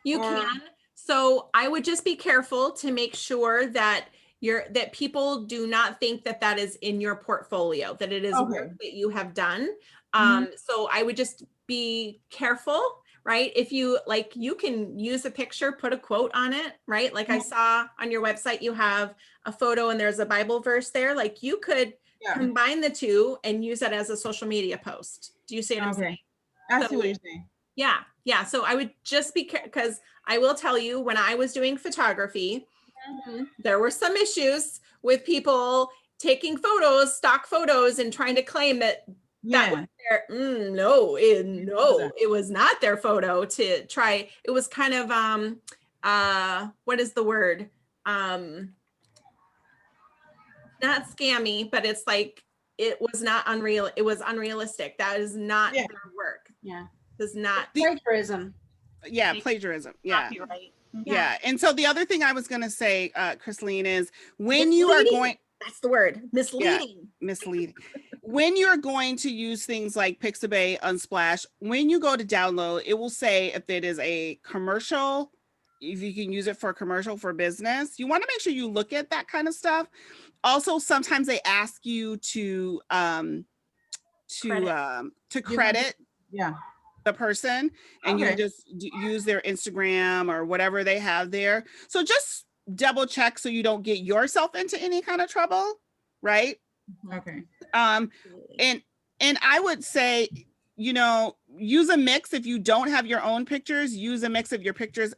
You can. So I would just be careful to make sure that that people do not think that is in your portfolio, that it is work that you have done. So I would just be careful, right? If you you can use a picture, put a quote on it, right? I saw on your website, you have a photo and there's a Bible verse there. You could combine the two and use that as a social media post. Do you see what I'm saying? I see what you're saying. Yeah. Yeah. So I would just be careful, because I will tell you, when I was doing photography, there were some issues with people taking photos, stock photos, and trying to claim that that was their, no, it was not their photo to try. It was kind of, what is the word? Not scammy, but it's it was not unreal. It was unrealistic. That is not Yeah. their work. Yeah. Does not. Plagiarism. Yeah, They- plagiarism. Yeah. Copyright. Yeah. And so the other thing I was going to say, Chrisleen, is when you are Misleading. going, That's the word. Misleading. misleading, when you're going to use things like Pixabay, Unsplash, when you go to download, it will say if it is a commercial, if you can use it for a commercial for business. You want to make sure you look at that kind of stuff. Also, sometimes they ask you to credit Yeah. the person, and you Okay. just use their Instagram or whatever they have there. So just double check so you don't get yourself into any kind of trouble, right? Okay. Absolutely. And I would say, you know, use a mix. If you don't have your own pictures, use a mix of your pictures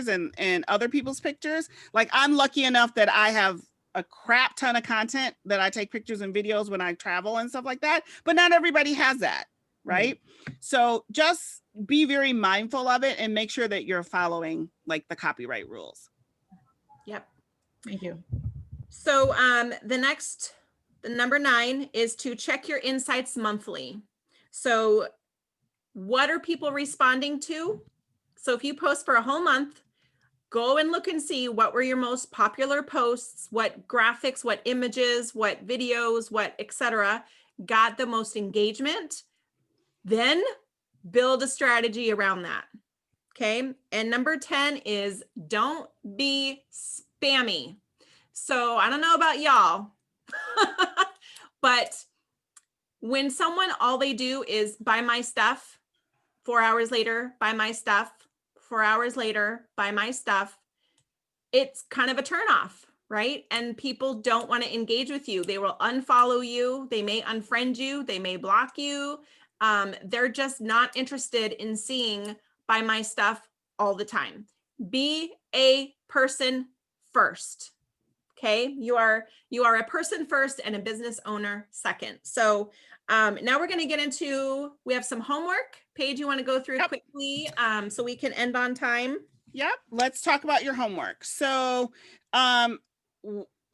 and other people's pictures. Like, I'm lucky enough that I have a crap ton of content that I take pictures and videos when I travel and stuff like that, but not everybody has that, right? So just be very mindful of it and make sure that you're following like the copyright rules. Yep. Thank you. So the number 9 is to check your insights monthly. So what are people responding to? So if you post for a whole month, go and look and see what were your most popular posts, what graphics, what images, what videos, what etc. got the most engagement. Then build a strategy around that. Okay. And number 10 is don't be spammy. So I don't know about y'all, but when someone, all they do is buy my stuff, 4 hours later, buy my stuff, 4 hours later, buy my stuff, it's kind of a turnoff, right? And people don't want to engage with you. They will unfollow you. They may unfriend you. They may block you. They're just not interested in seeing buy my stuff all the time. Be a person first. Okay, you are a person first and a business owner second. So now we're going to get into, we have some homework. Paige, you want to go through Yep. quickly so we can end on time? Yep. Let's talk about your homework. So the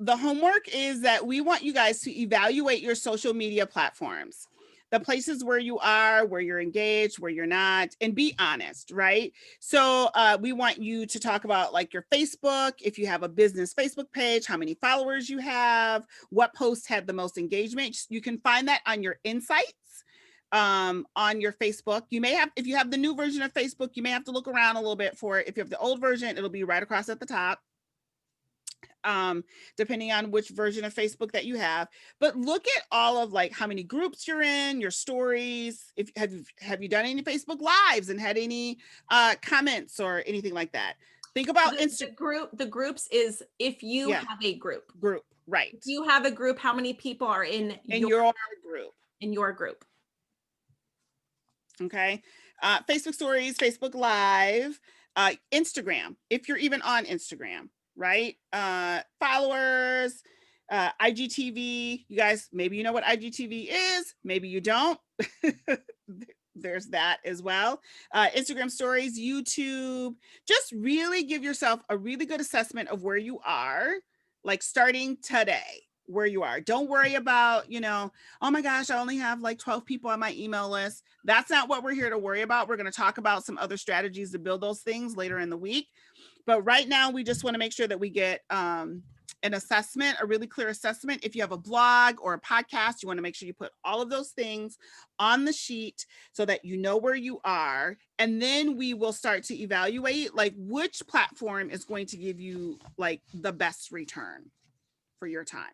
homework is that we want you guys to evaluate your social media platforms, the places where you are, where you're engaged, where you're not, and be honest, right? So we want you to talk about like your Facebook, if you have a business Facebook page, how many followers you have, what posts had the most engagement. You can find that on your insights on your Facebook. You may have, if you have the new version of Facebook, you may have to look around a little bit for it. If you have the old version, it'll be right across at the top. Depending on which version of Facebook that you have, but look at all of like how many groups you're in, your stories. If have you done any Facebook lives and had any comments or anything like that? Think about the groups is if you have a group, right? If you have a group, how many people are in your group? In your group. Okay. Facebook stories, Facebook Live, Instagram, if you're even on Instagram, right? Followers, IGTV. You guys, maybe you know what IGTV is, maybe you don't. There's that as well. Instagram stories, YouTube. Just really give yourself a really good assessment of where you are, like starting today, where you are. Don't worry about, oh my gosh, I only have like 12 people on my email list. That's not what we're here to worry about. We're going to talk about some other strategies to build those things later in the week. But right now, we just want to make sure that we get an assessment, a really clear assessment. If you have a blog or a podcast, you want to make sure you put all of those things on the sheet so that you know where you are. And then we will start to evaluate like which platform is going to give you like the best return for your time.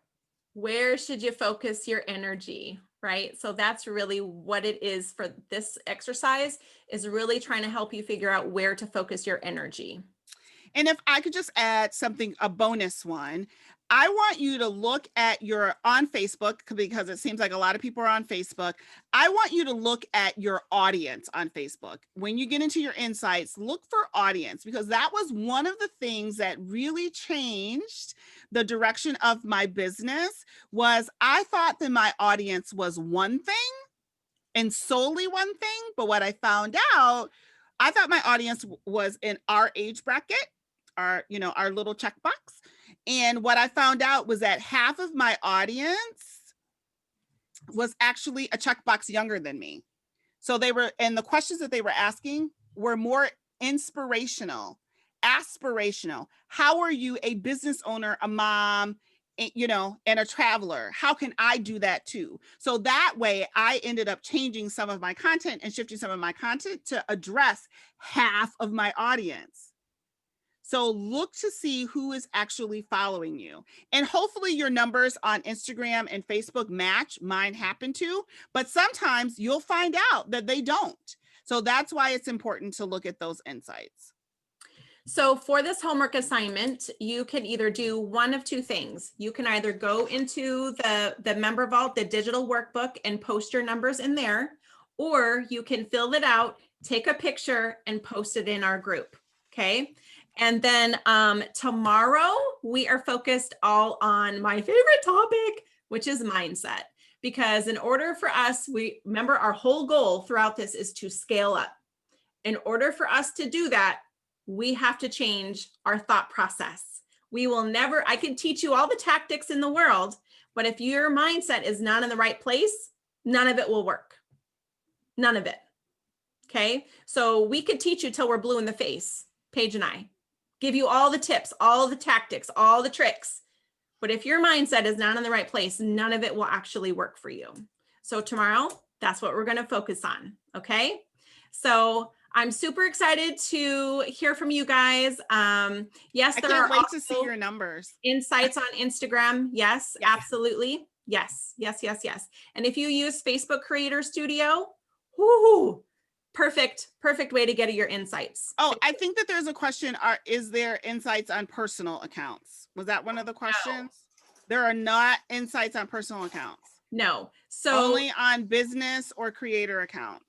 Where should you focus your energy, right? So that's really what it is for this exercise, is really trying to help you figure out where to focus your energy. And if I could just add something, a bonus one, I want you to look at on Facebook, because it seems like a lot of people are on Facebook. I want you to look at your audience on Facebook. When you get into your insights, look for audience, because that was one of the things that really changed the direction of my business. Was I thought that my audience was one thing and solely one thing. But what I found out, I thought my audience was in our age bracket, our little checkbox. And what I found out was that half of my audience was actually a checkbox younger than me. So they were, and the questions that they were asking were more inspirational, aspirational. How are you a business owner, a mom, and a traveler? How can I do that too? So that way I ended up changing some of my content and shifting some of my content to address half of my audience. So look to see who is actually following you. And hopefully your numbers on Instagram and Facebook match. Mine happen to, but sometimes you'll find out that they don't. So that's why it's important to look at those insights. So for this homework assignment, you can either do one of two things. You can either go into the Member Vault, the digital workbook, and post your numbers in there, or you can fill it out, take a picture, and post it in our group, okay? And then tomorrow, we are focused all on my favorite topic, which is mindset. Because in order for us, remember our whole goal throughout this is to scale up. In order for us to do that, we have to change our thought process. We will never, I can teach you all the tactics in the world, but if your mindset is not in the right place, none of it will work. None of it. Okay. So we could teach you till we're blue in the face, Paige and I, give you all the tips, all the tactics, all the tricks. But if your mindset is not in the right place, none of it will actually work for you. So tomorrow, that's what we're going to focus on. Okay. So I'm super excited to hear from you guys. Yes, I there can't are wait to see also your numbers. insights on Instagram. Yes, Yes. absolutely. Yes, yes, yes, yes. And if you use Facebook Creator Studio, whoo, perfect way to get your insights. Oh, I think that there's a question. Is there insights on personal accounts? Was that one of the questions? There are not insights on personal accounts. No. So Only on business or creator accounts.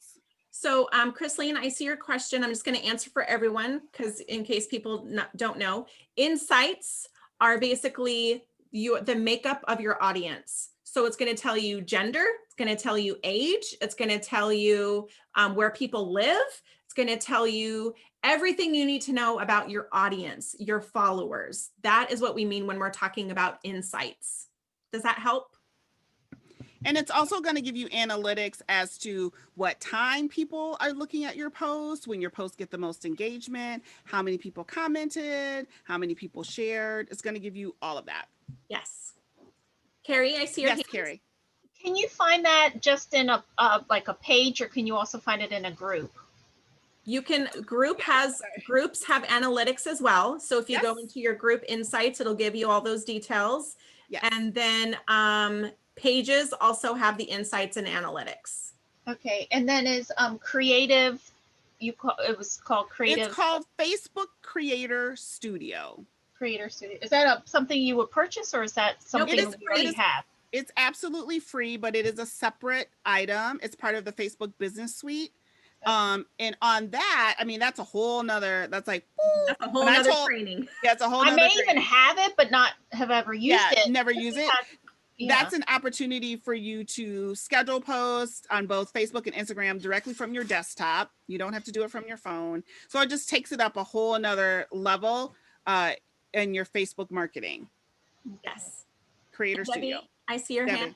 So, Chrisleen, I see your question. I'm just going to answer for everyone because in case people don't know, insights are basically the makeup of your audience. So it's going to tell you gender, it's going to tell you age, it's going to tell you where people live, it's going to tell you everything you need to know about your audience, your followers. That is what we mean when we're talking about insights. Does that help? And it's also going to give you analytics as to what time people are looking at your posts, when your posts get the most engagement, how many people commented, how many people shared. It's going to give you all of that. Yes. Carrie, I see your hand. Yes, Carrie. Can you find that just in a like a page, or can you also find it in a group? You can, groups have analytics as well. So if you go into your group insights, it'll give you all those details. Yes. And then pages also have the insights and analytics. Okay, and then is creative, it was called creative. It's called Facebook Creator Studio. Creator Studio. Is that something you would purchase, or is that something it is you already have? It's absolutely free, but it is a separate item. It's part of the Facebook Business Suite. And on that, I mean, that's a whole nother, that's like, that's a whole nother training. Yeah, it's a whole I nother may training. even have it, but not have ever used it. Never use it. Yeah. That's an opportunity for you to schedule posts on both Facebook and Instagram directly from your desktop. You don't have to do it from your phone. So it just takes it up a whole another level in your Facebook marketing. Yes. Creator Debbie, Studio. I see your hand.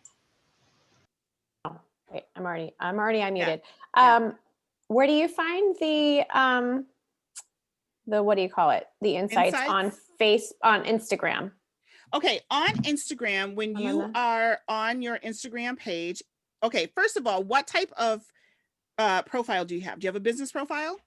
Wait, I'm already unmuted. Yeah. Where do you find the what do you call it? The insights on Instagram? Okay, on Instagram, when you are on your Instagram page, okay, first of all, what type of profile do you have? Do you have a business profile?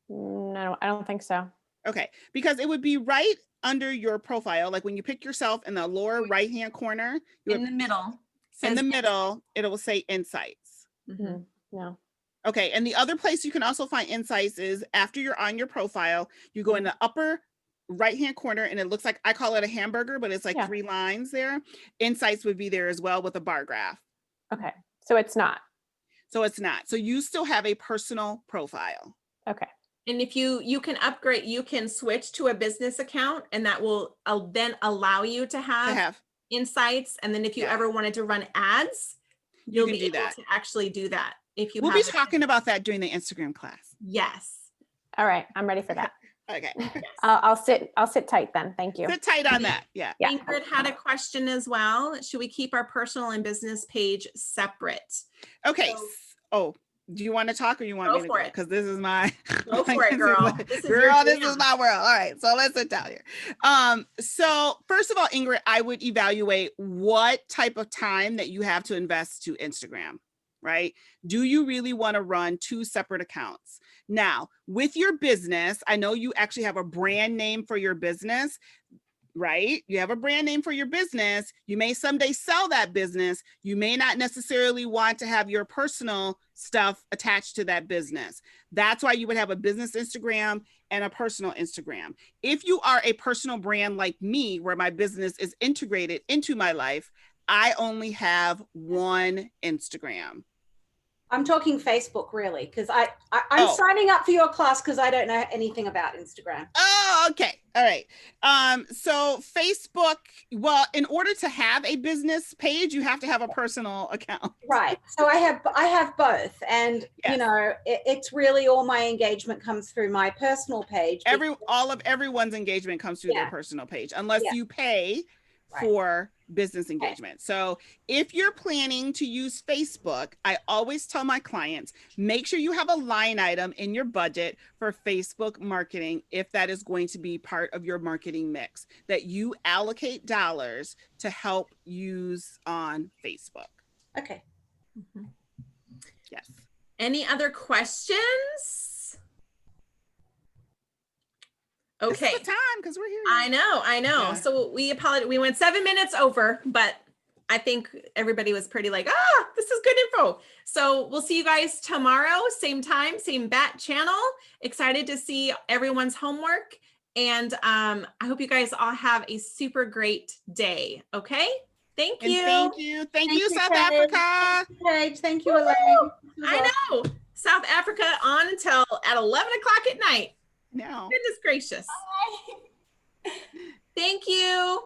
No, I don't think so. Okay, because it would be right under your profile, like when you pick yourself in the lower right-hand corner. In the middle. In the middle, it will say insights. Mm-hmm. No. Okay, and the other place you can also find insights is after you're on your profile, you go in the upper right-hand corner and it looks like, I call it a hamburger, but it's like 3 lines there. Insights would be there as well with a bar graph. Okay, so it's not. So it's not. So you still have a personal profile. Okay. And if you can upgrade, you can switch to a business account, and that will then allow you to have insights. And then if you ever wanted to run ads, you'll be able to actually do that. If you We'll be talking about that during the Instagram class. Yes. All right, I'm ready for that. Okay. I'll sit tight then. Thank you. Sit tight on that. Yeah. Yeah. Ingrid had a question as well. Should we keep our personal and business page separate? Okay. So- Oh, do you want to talk or you want Go me to for go? it. Because this is my Go for it, girl. This is your girl, this jam. is my world. All right. So let's sit down here. So first of all, Ingrid, I would evaluate what type of time that you have to invest to Instagram, right? Do you really want to run 2 separate accounts? Now, with your business, I know you actually have a brand name for your business, right? You have a brand name for your business. You may someday sell that business. You may not necessarily want to have your personal stuff attached to that business. That's why you would have a business Instagram and a personal Instagram. If you are a personal brand like me, where my business is integrated into my life, I only have 1 Instagram. I'm talking Facebook really, because I'm signing up for your class because I don't know anything about Instagram. Oh, okay. All right. So Facebook, well, in order to have a business page, you have to have a personal account. Right. So I have both. And Yes. you know, it's really all my engagement comes through my personal page. All of everyone's engagement comes through their personal page, unless you pay for business engagement. So if you're planning to use Facebook, I always tell my clients, make sure you have a line item in your budget for Facebook marketing, if that is going to be part of your marketing mix, that you allocate dollars to help use on Facebook. Okay. Yes. Any other questions? Okay. This is the time because we're here. I know. Yeah. So we apologize. We went 7 minutes over, but I think everybody was pretty like, this is good info. So we'll see you guys tomorrow, same time, same bat channel. Excited to see everyone's homework. And I hope you guys all have a super great day. Okay. Thank you. Thank you, South Africa. Paige. Thank you, Elaine. I know. South Africa on until at 11 o'clock at night. No. Goodness gracious. Thank you.